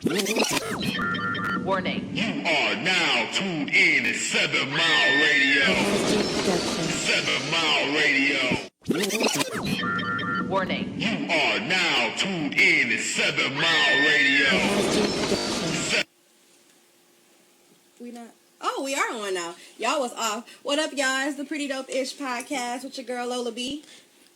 Warning. You are now tuned in to 7 Mile Radio. 7 Mile Radio. Warning. You are now tuned in to 7 Mile Radio. We not. Oh, we are on now. Y'all was off. What up, y'all? It's the Pretty Dope-ish podcast with your girl Lola B.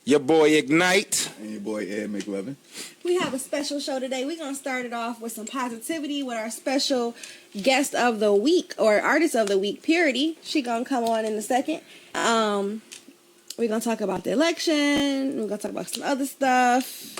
Your boy Ignite. And your boy Ed McLovin. We have a special show today. We're going to start it off with some positivity with our special guest of the week, or artist of the week, Pyureti. She going to come on in a second. We're going to talk about the election. We're going to talk about some other stuff.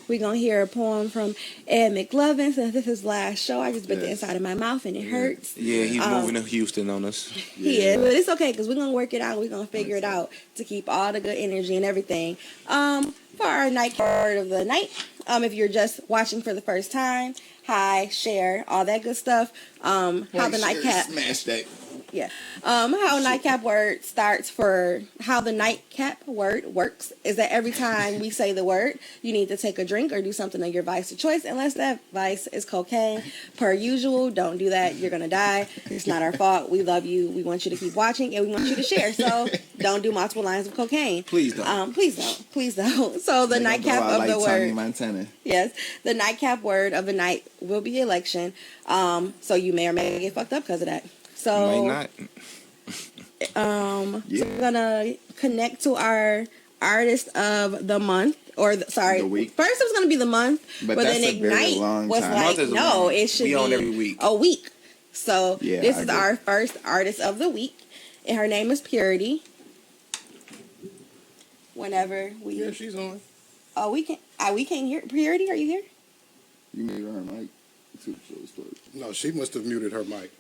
We're going to hear a poem from Ed McLovin. Since this is his last show, I just bit the inside of my mouth and it hurts. Yeah, he's moving to Houston on us. He is, but it's okay because we're going to work it out. We're going to figure it out to keep all the good energy and everything. For our night word of the night, if you're just watching for the first time, hi, share, all that good stuff. How the nightcap... Smash that. Yeah. How nightcap word starts for how the nightcap word works is that every time we say the word, you need to take a drink or do something of your vice of choice, unless that vice is cocaine. Per usual, don't do that. You're going to die. It's not our fault. We love you. We want you to keep watching and we want you to share. So don't do multiple lines of cocaine. Please don't. Please don't. Please don't. So the nightcap of the word. Montana. Yes. The nightcap word of the night will be election. So you may or may get fucked up because of that. So, Might not. So we're gonna connect to our artist of the month, The week. First it was gonna be the month, but then that's a very Ignite long was time. like, Month is no, long. it should We be on every week. a week. So Yeah, this I is agree. our first artist of the week, and her name is Pyureti. Whenever we, Yeah, she's on. we can't hear Pyureti. Are you here? You made her mic. No, she must have muted her mic.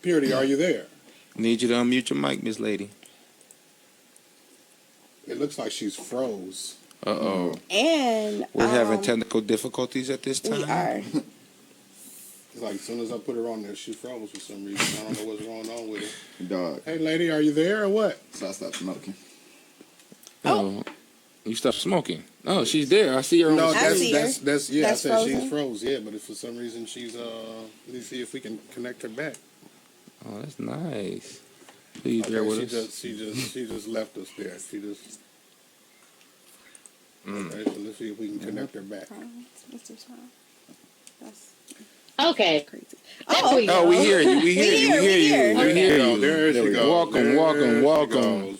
Pyureti, are you there? Need you to unmute your mic, Miss Lady. It looks like she's froze. Uh-oh. And We're having technical difficulties at this time. we are. It's like as soon as I put her on there, she froze for some reason. I don't know what's going on with it. Dog. Hey, lady, are you there or what? So I stopped smoking. Oh. You stopped smoking. Oh, she's there. I see her on No, the I screen. see her. that's I That's said she's frozen? froze. Yeah, but if for some reason she's let me see if we can connect her back. Oh, that's nice. Please bear Okay, with us. she just left us there. She just. Okay, so let's see if we can connect her back. Mr. Tom. That's Okay. crazy. Oh, Oh, we hear you. We hear you. We hear you. We There hear she goes. you. There she goes. Welcome, There welcome, she welcome. goes.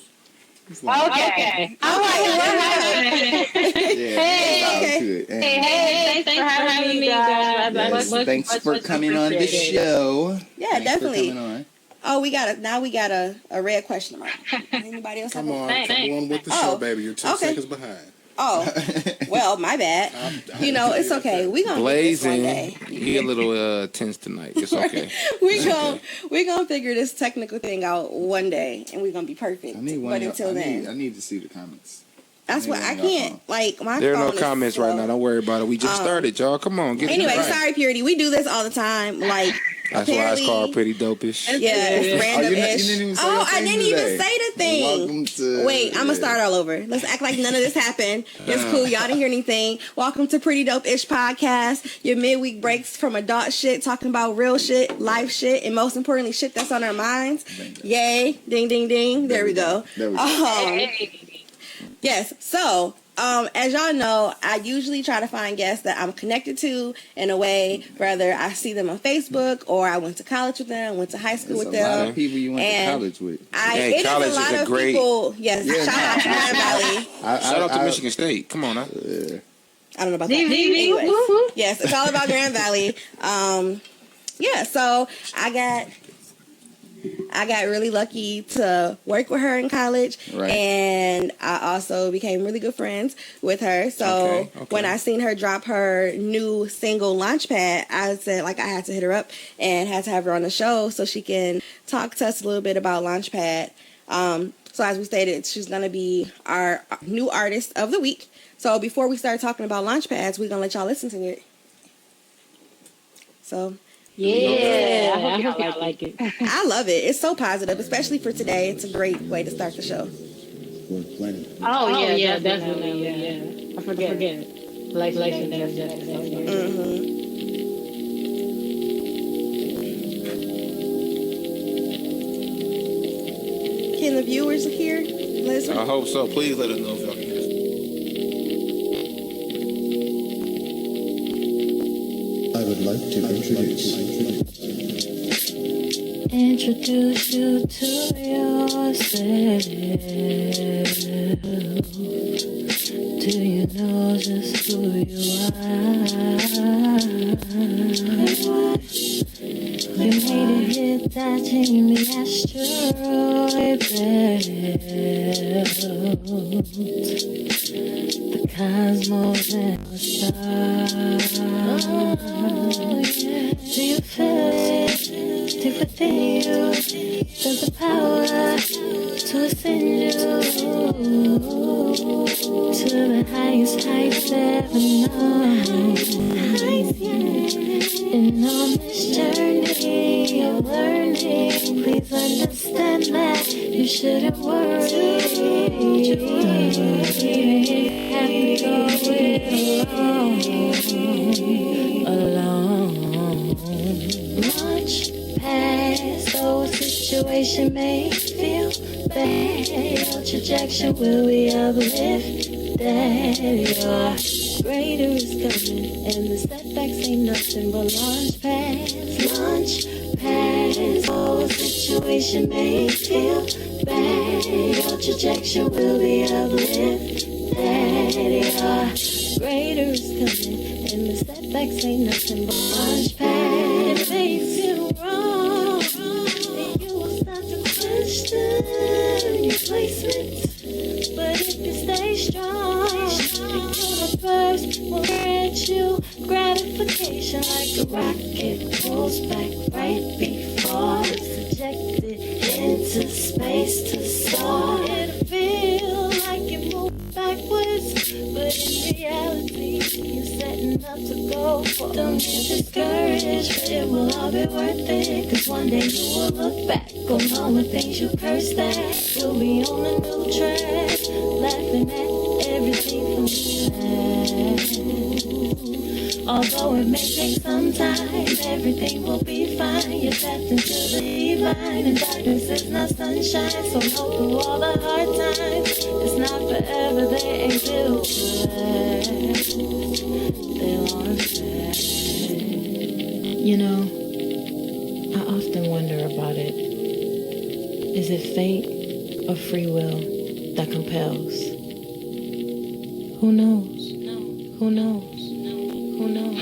Okay. I'm like, what happened? Okay. Hey, thanks for having me, guys. Thanks for coming on the show. Yeah, Thanks definitely. For coming on. Oh, we got a red question mark. Anybody else? Come have a- on, Thanks. come on with the Oh, show, baby. You're 2 okay. seconds behind. Oh, well, my bad. You know, it's okay. We gonna get this one Blazing. day. He a little tense tonight. It's okay. we gonna figure this technical thing out one day, and we're gonna be perfect. I need one. But until then, I need to see the comments. that's what I can't. Like my There are no phone is comments slow. right now. Don't worry about it. We just started, y'all. Come on, get Anyway, it right. sorry, Pyureti. We do this all the time. Like That's why it's called Pretty Dope-ish. Yeah, it's random you ish. didn't even say Oh, your I thing didn't today. even say the thing. Welcome to. Wait, I'm gonna start all over. Let's act like none of this happened. It's cool. Y'all didn't hear anything. Welcome to Pretty Dope-ish podcast. Your midweek breaks from adult shit, talking about real shit, life shit, and most importantly, shit that's on our minds. Yay! Ding, ding, ding. There we go. There we go. Yes. So, as y'all know, I usually try to find guests that I'm connected to in a way, whether I see them on Facebook or I went to college with them, went to high school There's with a lot them. of people you went to And college with. Hey, it is college a is lot a of great- people. Yes, Yeah, shout out to Grand Valley. Shout out to Michigan State. Come on, now. I don't know about that. Anyways, yes, it's all about Grand Valley. Yeah, so I got really lucky to work with her in college, Right. and I also became really good friends with her. So Okay. when I seen her drop her new single Launchpad, I said like I had to hit her up and had to have her on the show so she can talk to us a little bit about Launchpad. So as we stated, she's gonna be our new artist of the week. So before we start talking about Launchpads, we're gonna let y'all listen to it. So Yeah, I hope y'all like it. I love it. It's so positive, especially for today. It's a great way to start the show. Oh, yeah, definitely. Yeah. I forget. Like, justice. viewers here listen? I hope so. Please let us know if y'all can hear us. I would like to introduce you to yourself. Do you know just who you are? We made it hit that Jamie asteroid belt. The cosmos and the stars. Do you feel it deep within you? There's the power to ascend you to the highest heights ever known. And on this journey of learning, please understand that you shouldn't worry. Have to go it alone. Much past those situations may feel bad. Your trajectory will be uplifted. Your greater is coming, and the setbacks ain't nothing but launch pads. Launch pads. Those situations may feel bad. Your trajectory will be uplifted. Your greater is coming, and the setbacks ain't nothing but launch pads. It may feel wrong, and you will start to question your placement. But if you stay strong, the first will grant you gratification like a rocket pulls back right before it's ejected into space to soar. It'll feel like you move backwards, but in reality, you're setting up to go for. Don't get discouraged, but it will all be worth it. Cause one day you will look back on all the things you cursed at. You'll be on a new track, laughing at everything from the past. Although it may take some time, everything will be fine. You're tapped into the divine, and darkness is not sunshine. So know through all the hard times, it's not forever. They ain't built to last. They launch fast. You know, I often wonder about it. Is it fate or free will that compels? Who knows? Who knows? Who knows?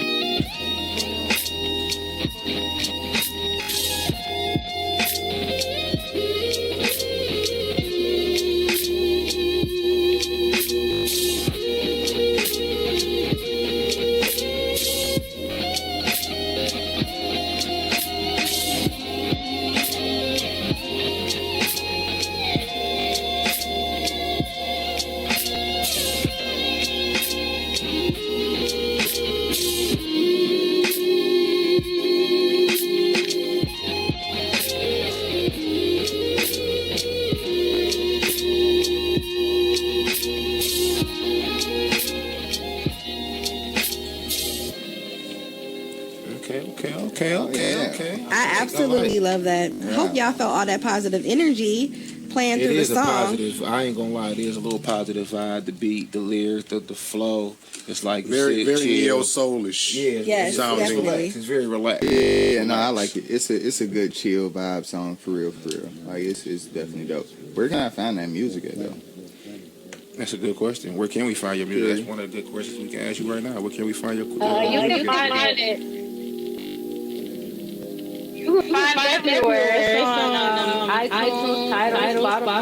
Okay. I absolutely love that. Hope y'all felt all that positive energy playing through the It is a song. positive. I ain't gonna lie. It is a little positive vibe. The beat, the lyrics, the flow. It's like Very chill. neo soulish. Yeah, Yes, sounding. definitely. It's very relaxed. Yeah, no, I like it. It's a good chill vibe song for real. Like it's definitely dope. Where can I find that music at though? That's a good question. Where can we find your music? That's one of the good questions we can ask you right now. Where can we find your You can find it. You can find it everywhere. It's on iTunes, Tidal, Spotify,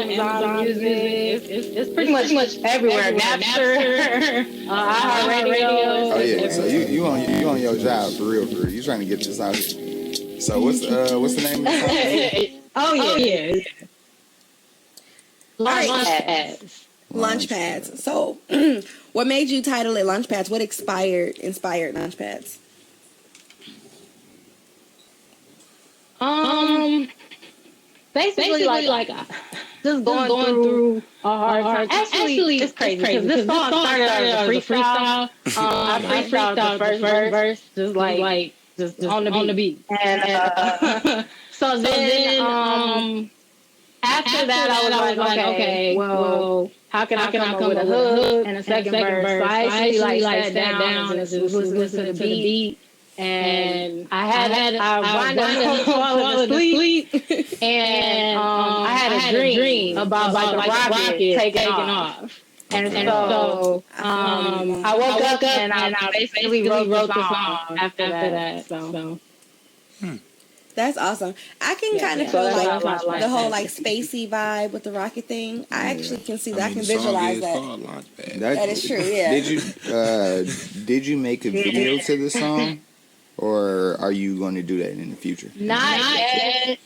Amazon Music. It's pretty much everywhere. Napster, iHeartRadio. Oh yeah, so you on your job for real. You trying to get this out here. So what's the name of the song? Oh yeah. Launch pads. So, what made you title it Launch Pads? What inspired Launch Pads? Basically like just going through a hard time. Actually, it's crazy because this song started as a freestyle. I freestyled the first verse, just on the beat. And so then after that, I was like, okay, well, how can I come up with a hook and a second verse? So I actually like sat down and just listened to the beat. And I wound up falling asleep, and I had a dream about like a rocket taking off. And so I woke up and I basically wrote the song after that. So. That's awesome. I can kind of feel like the whole like spacey vibe with the rocket thing. I actually can see that. I can visualize that. That is true. Yeah. Did you make a video to the song, or are you going to do that in the future? Not yet.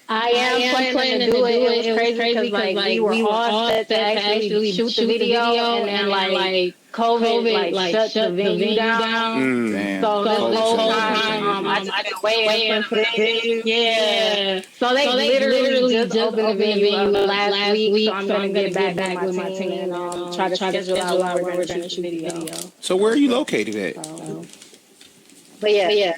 I am planning to do it. It was crazy because like we were all set to actually shoot the video, and then like COVID like shut the venue down. Damn. So this whole time I just been waiting for this video. Yeah. So they literally just opened the venue last week. So I'm gonna get back with my team and try to schedule out where we're gonna shoot the video. So where are you located at? But yeah.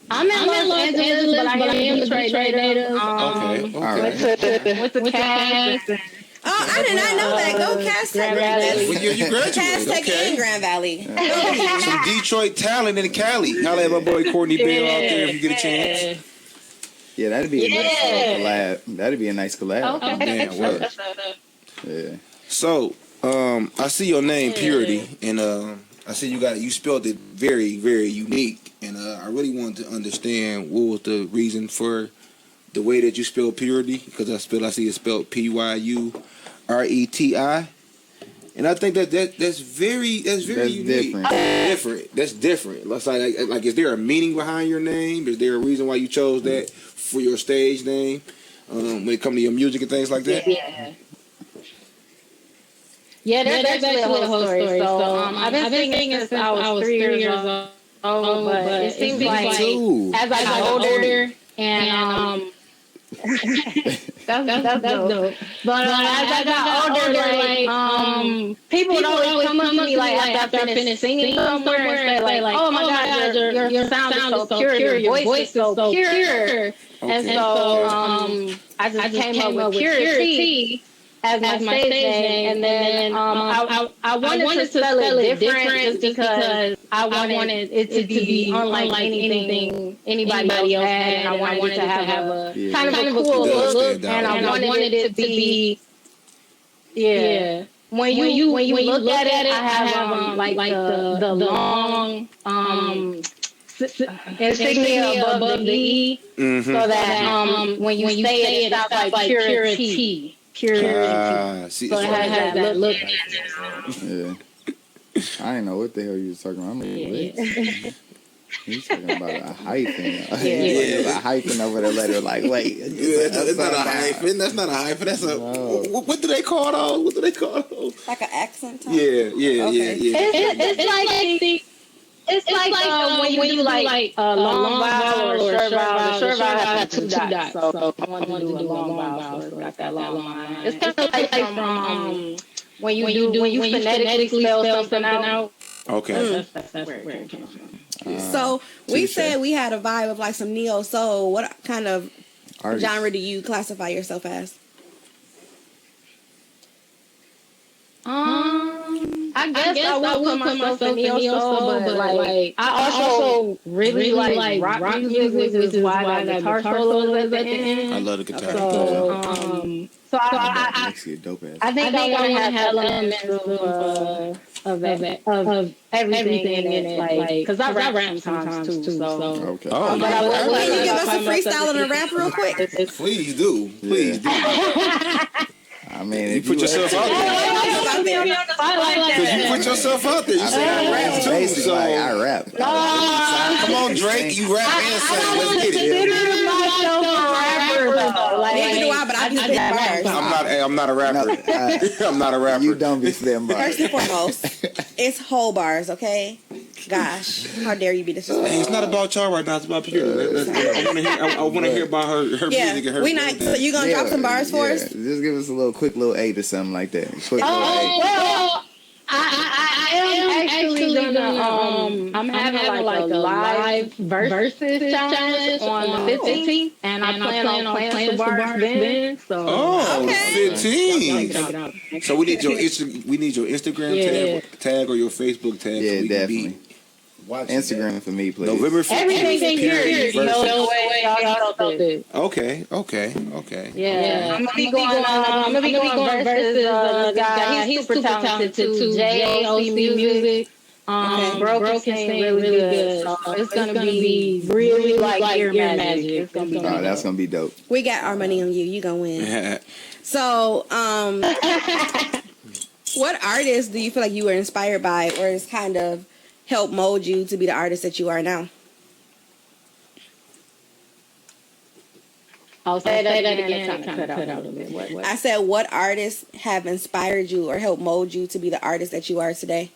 I'm in Los Angeles, but I am Detroit native. Okay. With the cast. Oh, I did not know that. Go Cast Tech. Well, you graduated. Cast Tech Okay. and Grand Valley. Some Detroit talent in Cali. Holla at my boy Courtney Bell out there if you get a chance. Yeah, that'd be a nice collab. That'd be a nice collab. Okay. Man, word. Yeah. So, I see your name Pyureti, and I see you spelled it very, very unique, and I really wanted to understand what was the reason for the way that you spell Pyureti, because I see it spelled Pyureti, and I think that's very unique. Different. That's different. Let's like, is there a meaning behind your name? Is there a reason why you chose that for your stage name when it comes to your music and things like that? Yeah, there's actually a whole story. So I've been singing since I was 3 years old, but it seems like as I got older and that's dope. But as I got older, like people would always come up to me like after I finished singing somewhere and say like, "Oh my God, your sound is so pure, your voice is so pure." And so I just came up with Pyureti as my stage name, and then I wanted to spell it different just because I wanted it to be unlike anything anybody else had, and I wanted to have a kind of a cool look, and I wanted it to be When you look at it, I have like the long insignia above the E, so that when you say it, it's like Pyureti. Pyureti. So it has that look. Yeah. I didn't know what the hell you was talking about. I'm like, what? He's talking about a hyphen. A hyphen over the letter. Like, wait. It's not a hyphen. That's not a hyphen. That's a. No. What do they call those? What do they call those? Like an accent type? Yeah. It's like when you do like a long vowel or a short vowel. The short vowel has two dots. So I want to do a long vowel. So it's got that long line. It's kind of like from when you phonetically spell something out. Okay. That's where it came from. So we said we had a vibe of like some neo soul. What kind of genre do you classify yourself as? I guess I would put myself in neo soul, but like I also really like rock music, which is why I got guitar solos at the end. I love the guitar. So I think I want to have elements of everything in it, like because I rap sometimes too. So okay. But can you give us a freestyle and a rap real quick? Please do. Please do. I mean, you put yourself out there. Because you put yourself out there. You say I rap too. Basically, So like, I rap. come on, Drake. You rap and sing. Let's get it. consider myself a rapper though. Like, Neither do I, but I do spit bars. I'm not a rapper. I'm not a rapper. You don't be spitting bars. First and foremost, it's whole bars, okay? Gosh, how dare you be disrespectful? Hey, it's not about y'all right now. It's about Pyureti. I want to hear about her music and her. We not. So you gonna drop some bars for us? Just give us a quick little 8 or something like that. Quick little 8. well, I am actually gonna I'm having like a live versus challenge on the 15th, and I plan on playing some bars then. So Okay. 15. So we need your Instagram tag or your Facebook tag. Yeah, so we definitely. Can be Instagram for me, please. November 15th. everything here, no way y'all felt it. Okay. Yeah, I'm gonna be going versus this guy. He's super talented too. JOC Music. Broken sing really good. So it's gonna be really like ear magic. It's gonna be that's gonna be dope. We got our money on you. You gonna win. So, what artist do you feel like you were inspired by, or is kind of helped mold you to be the artist that you are now? I'll say that again. Cut out a little bit. What? I said, what artists have inspired you or helped mold you to be the artist that you are today?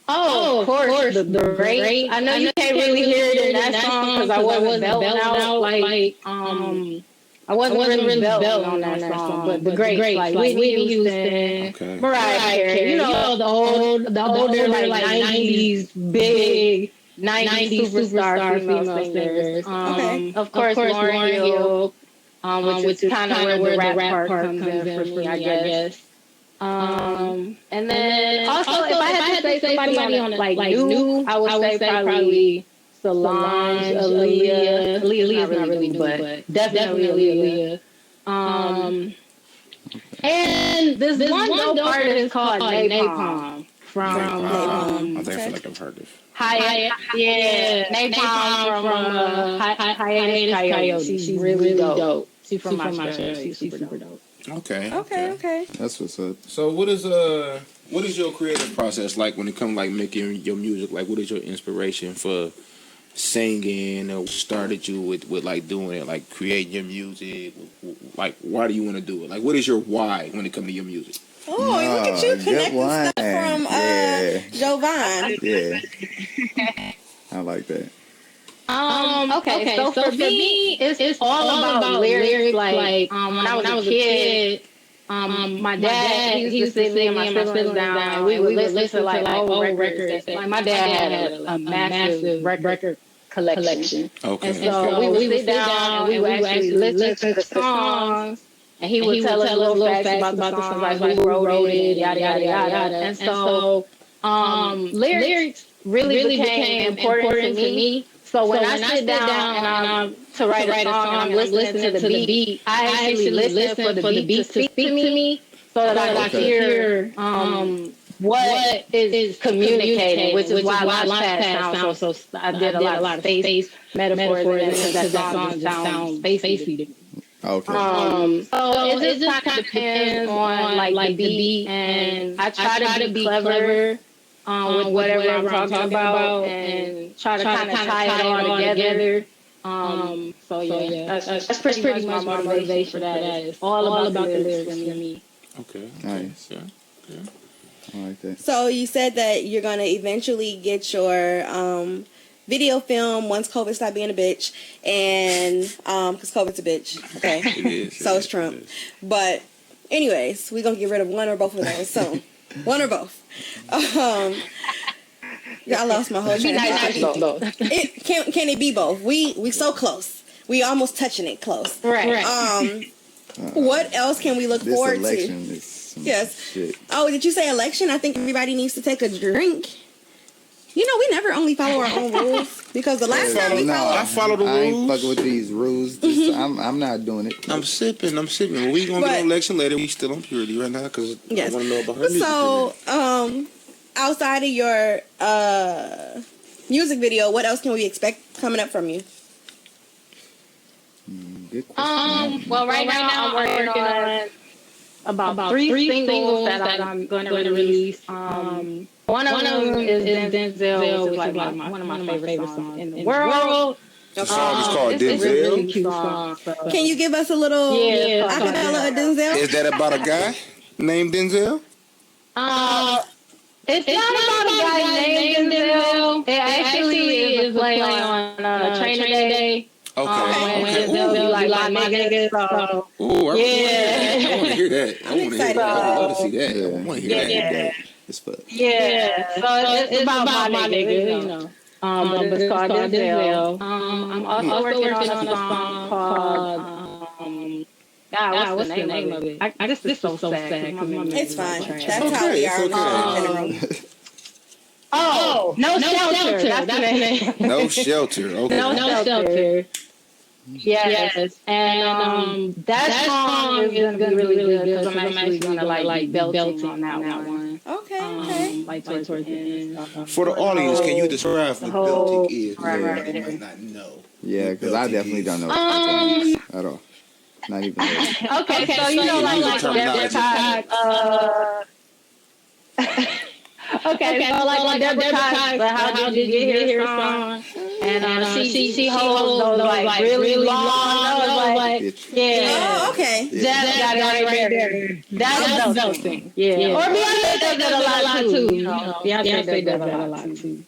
Oh, of course, the great. I know you can't really hear it in that song because I wasn't belting out I wasn't really belting on that song, but the greats like Whitney Houston, Mariah Carey, you know the older like 90s big 90s superstar female singers. Of course, Lauryn Hill, which is kind of where the rap part comes in for me, I guess. And then also if I had to say somebody on it like new, I would say probably Solange, Aaliyah. Aaliyah's not really new, but definitely Aaliyah. And this one dope artist called Napalm from I feel like I've heard this. Napalm from Hiatus Coyote. She's really dope. She's from Australia. She's super dope. Okay. That's what's up. So what is your creative process like when it comes like making your music? Like, what is your inspiration for singing? Or what started you with like doing it, like creating your music? Like, why do you want to do it? Like, what is your why when it comes to your music? Oh, look at you connecting stuff from Jovan. Yeah. I like that. Okay, so for me, it's all about lyrics. Like, when I was a kid, my dad, he used to sit me and my siblings down, and we would listen to like old records. Like, my dad had a massive record collection. Okay. And so we would sit down and we would actually listen to the songs. And he would tell us little facts about the songs, like who wrote it, yada, yada, yada. And so lyrics really became important to me. So when I sit down and to write a song and I'm listening to the beat, I actually listen for the beat to speak to me so that I can hear what is communicating, which is why Launchpad sounds so. I did a lot of space metaphors because that song just sounds spacey to me. Okay. So it just kind of depends on like the beat, and I try to be clever with whatever I'm talking about, and try to kind of tie it all together. So yeah, that's pretty much my motivation for that. It's all about the lyrics for me. Okay. Nice. Yeah. I like that. So you said that you're gonna eventually get your video film once COVID stop being a bitch, and because COVID's a bitch, okay? It is. So it's Trump. But anyways, we're gonna get rid of one or both of those soon. One or both. I lost my whole train of thought. Can it be both? We so close. We almost touching it close. Right. What else can we look This forward election to? is some Yes. shit. Oh, did you say election? I think everybody needs to take a drink. You know, we never only follow our own rules because the last time we followed. I follow the I ain't rules. fucking with these rules. I'm not doing it. I'm sipping. Well, we gonna get an election later. We still on Pyureti right now because Yes. I want to know about her music. So, outside of your music video, what else can we expect coming up from you? Good question. Well, right now I'm working on about three singles that I'm going to release. One of them is Denzel, which is like one of my favorite songs in the world. The song is called It's a Denzel. really cute song. So. Can you give us a little acapella of Denzel? Is that about a guy named Denzel? It's not about a guy named Denzel. It actually is a play on Training Day. Okay. When Denzel be like like my niggas. So Ooh, I want to hear that. I want to hear excited. that. I would love to see that. I want to hear that. Yeah. It's fuck. Yeah. So it's about my niggas, you know. But it's called Denzel. I'm also working on a song called. God, what's the name of it? This is so sad. It's fine. That's how we are in general. Oh, no shelter. That's the name. No shelter. Okay. No shelter. Yes. And that song is gonna be really good because I'm actually gonna like belting on that one. Okay. Like towards the end. For the audience, can you describe what belting is? Right. You might not know. Yeah, because I definitely don't know what at all. Not even. Okay, so you know like Deborah Cox. Okay, so like Deborah Cox, How Did You Hear song? And she holds those like really long, like yeah. Oh, okay. That's got it right there. That's belting. Yeah. Or Beyonce does that a lot too. You know, Beyonce does that a lot too.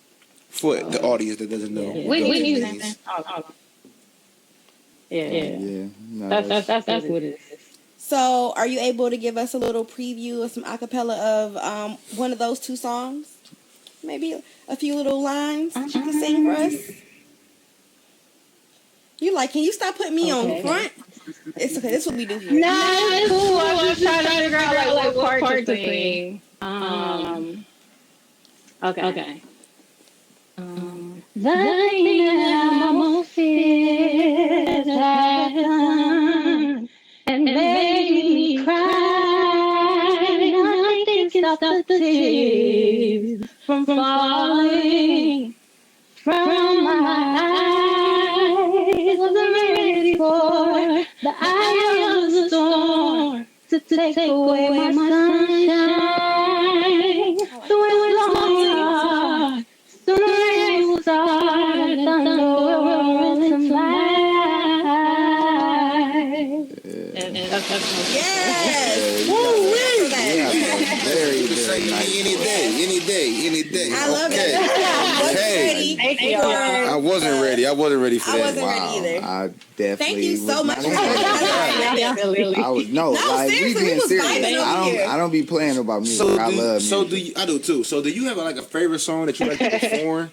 For the audience that doesn't know, We need belting is. Yeah. No, That's what it is. So, are you able to give us a little preview of some acapella of one of those two songs? Maybe a few little lines that you can sing for us? You like, can you stop putting me on front? It's okay, this is what we do here. No, it's cool. I'm just trying to figure out like what part to sing. Okay. The thing that I most fear has done and made me cry. Nothing can stop the tears from falling from my eyes. Wasn't ready for the eye of the storm to take away my sunshine. The wind was on. The rain was hard, the thunder will roll and fly. Yes! Any day. I love it. Okay. Thank you. I wasn't ready. I wasn't ready for I that. wasn't ready either. I definitely. Thank you so was much. not ready. I was like we seriously, we being was serious. vibing over here. I don't be playing about music. I love music. I do too. So do you have like a favorite song that you like to perform?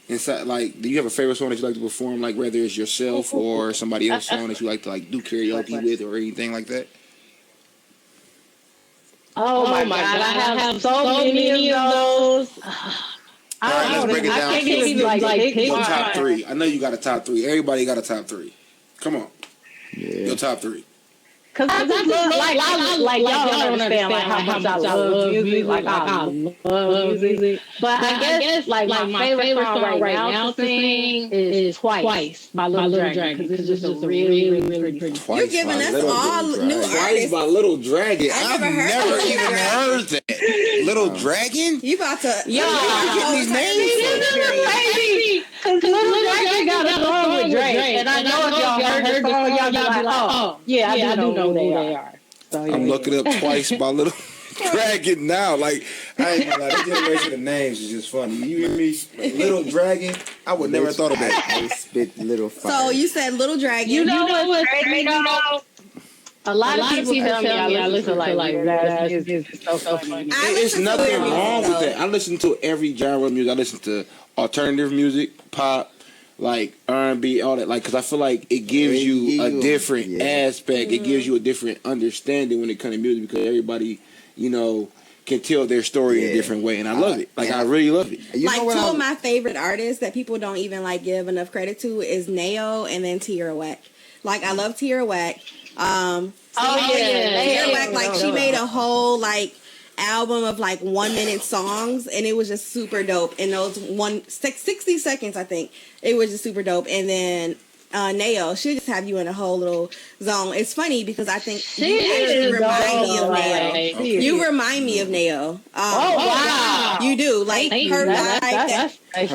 Inside, like, do you have a favorite song that you like to perform? Like, whether it's yourself or somebody else's song that you like to like do karaoke with or anything like that? Oh my God, I have so many of those. All right, let's break it down. I can't even like pick Your one. top three. I know you got a top three. Everybody got a top three. Come on. Yeah. Your top three. Cause I just love, like y'all don't understand like how much I love music. Like I love music. But I guess like my favorite song right now to sing is Twice by Little Dragon. Because it's just a really pretty. You're giving us all new Twice artists. by Little Dragon. I've never heard never of even heard that. Little Dragon? You about to... Yeah. These names. Crazy. Cause Little Dragon got a song with Drake. And I know if y'all heard the song, y'all be like, oh, yeah, I do know who they are. So, I'm looking up Twice by Little Dragon now. Like, I ain't gonna lie, the generation of names is just funny. You hear me? Little Dragon? I would never thought of that. They spit little fire. So you said Little Dragon. You know what's crazy though? A lot of people tell me I listen to like rap music. It's so funny. It's nothing wrong with that. I listen to every genre of music. I listen to alternative music, pop, like R&B, all that. Like, because I feel like it gives you a different aspect. It gives you a different understanding when it comes to music because everybody, you know, can tell their story in a different way, and I love it. Like, I really love it. You like, know what two of my favorite artists that people don't even like give enough credit to is Nao and then Tierra Whack. Like, I love Tierra Whack. Tierra Whack, like, she made a whole like album of like 1 minute songs, and it was just super dope. And those 60 seconds, I think, it was just super dope. And then Nao, she'll just have you in a whole little zone. It's funny because I think you actually remind me of Nao. You remind me of Nao. Oh wow, you do. Like her vibe. It's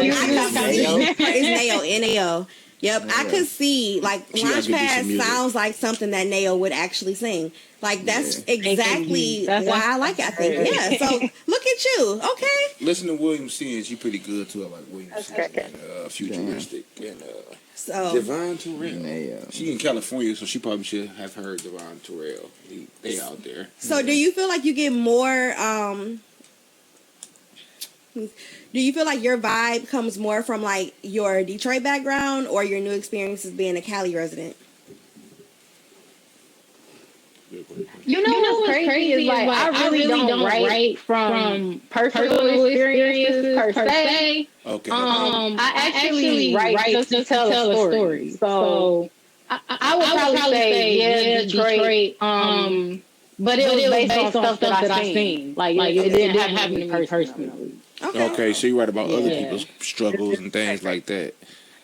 Nao, N-A-O. Yep, I could see, like, Launchpad sounds like something that Nao would actually sing. Like, that's exactly why I like it, I think. Yeah, so, look at you. Okay. Listen to William C. and she's pretty good, too. I like William C. And, futuristic. And, So Divine Terrell. Yeah. She in California, so she probably should have heard Divine Terrell. They out there. So do you feel like you get more do you feel like your vibe comes more from like your Detroit background or your new experiences being a Cali resident? You know what's crazy is like I really don't write from personal experiences per se. Okay. I actually write just to tell a story. So I would probably say yeah, Detroit. But it was based on stuff that I seen. Like it didn't happen to me personally. Okay, so you write about other people's struggles and things like that.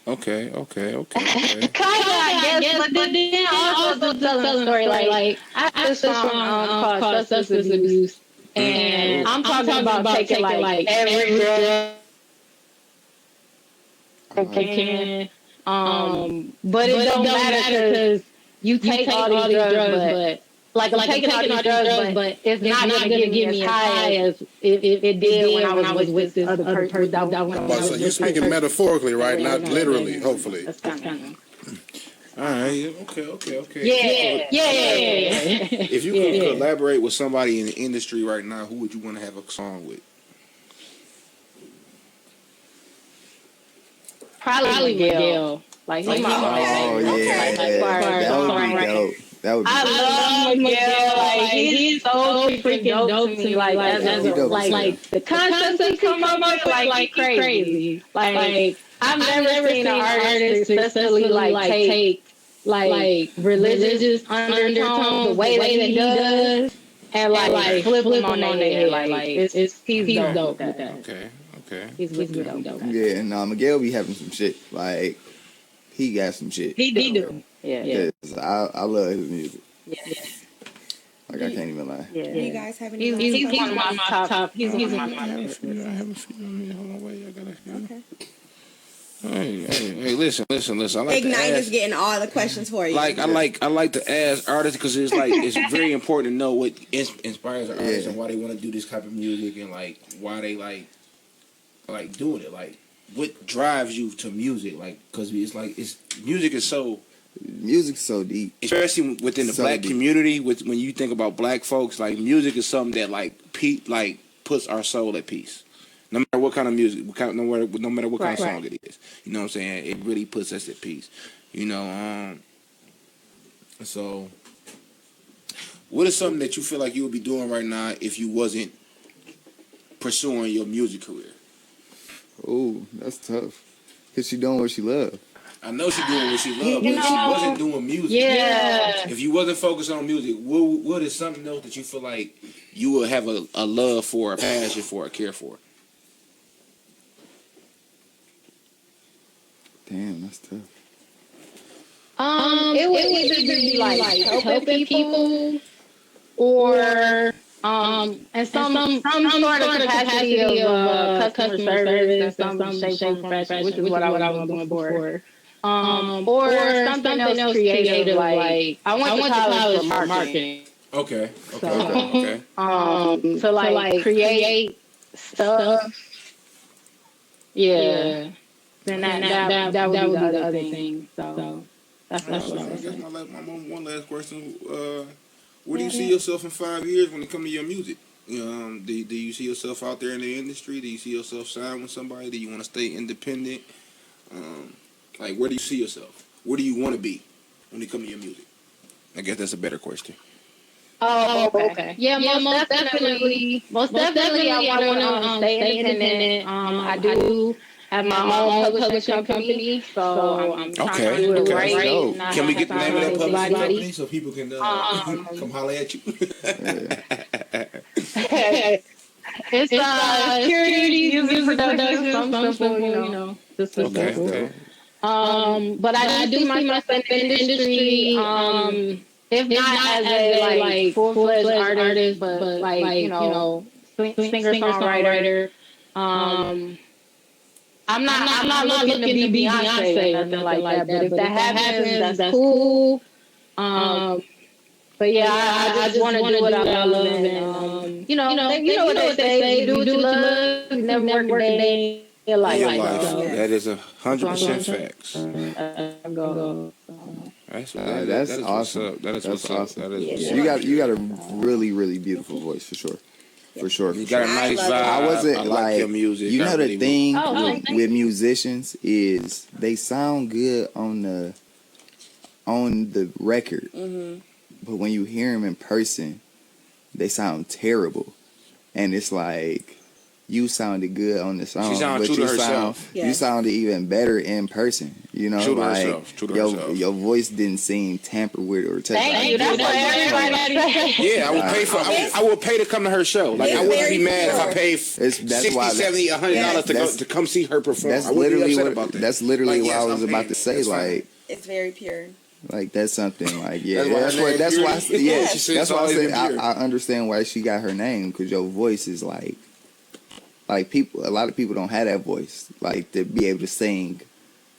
Okay. Kind of, I guess, but then also telling a story. Like I this song called Substance Abuse, and I'm talking about taking like every drug I can. But it don't matter because you take all these drugs, but like I'm taking all these drugs, but it's not gonna give me as high as it did when I was with this other person. So you're speaking metaphorically, right? Not literally, hopefully. That's kind of. All right. Okay. Yeah. If you could collaborate with somebody in the industry right now, who would you want to have a song with? Probably Miguel. Like he's my Oh yeah, that would be dope. That would be I love Miguel. Like he's so freaking dope to me. Like as like the concepts he come up with like crazy. Like I've never seen an artist successfully like take like religious undertones the way that he does and like flip them on their head. Like he's dope with that. Okay. He's really dope. Yeah, no, Miguel be having some shit. Like he got some shit. He do. Yeah. I love his music. Yeah. Like I can't even lie. Yeah. Do you guys have any? He's one of my top. He's one of my I have a few on here. Hold on, wait. I got a few. Okay. Hey, listen. I like Ignite to ask, is getting all the questions for you. I like to ask artists because it's like it's very important to know what inspires an artist and why they want to do this type of music and like why they like doing it. Like what drives you to music? Like because music is so. Music's so deep, especially within the black community. When you think about black folks, like music is something that like puts our soul at peace. No matter what kind of music, no matter what kind of song it is, you know what I'm saying. It really puts us at peace. You know. So, what is something that you feel like you would be doing right now if you wasn't pursuing your music career? Oh, that's tough. Cause she doing what she loves. I know she's doing what she loves, but if she wasn't doing music, if you wasn't focused on music, what is something else that you feel like you would have a love for, a passion for, a care for? Damn, that's tough. It would either be like helping people or and some sort of capacity of customer service in some shape or fashion, which is what I was doing before. Or something else creative, like I went to college for marketing. Okay. To like create stuff. Yeah. Then that would be the other thing. So that's what I was saying. One last question. Where do you see yourself in 5 years when it comes to your music? Do you see yourself out there in the industry? Do you see yourself signing with somebody? Do you want to stay independent? Like, where do you see yourself? Where do you want to be when it comes to your music? I guess that's a better question. Oh, okay. Yeah, most definitely. I want to stay independent. I do have my own publishing company, so I'm trying to do it right. Can we get the name of that publishing company so people can come holler at you? It's Pyureti Music Production. Some simple, you know, just simple. Okay. But I do see myself in the industry. If not as a like full-fledged artist, but like you know, singer-songwriter. I'm not looking to be Beyonce or nothing like that. But if that happens, that's cool. But yeah, I just want to do what I love, and you know what they say: do what you love, never work a day your life. Your life. So, That is 100% facts. go. That's That's awesome. That is That's what's up. awesome. That is You got a really, really beautiful voice for sure. For sure. You got a nice I love vibe. it. I wasn't I like your music. You I know really the thing thank with musicians is they sound good on the record, but when you hear them in person, they sound terrible, and it's like you sounded good on the song, She sounded but true to herself. you sounded even better in person. You know, True to like herself. True to herself. your voice didn't seem tampered with or touched. Thank you. That's what everybody says. Yeah, I would pay for. I would pay to come to her show. Like It's I wouldn't very be mad if I pure. paid That's 60, why 70, $100 to go that's- to come see her perform. That's I wouldn't be literally upset what. about that. That's literally Like, what yes, I was I'm about paying. to say. That's fine. It's very pure. Like that's something like yeah. That's why her name That's why. Pyureti. Yeah, She said that's it's why I always said been pure. I understand why she got her name because your voice is like people. A lot of people don't have that voice like to be able to sing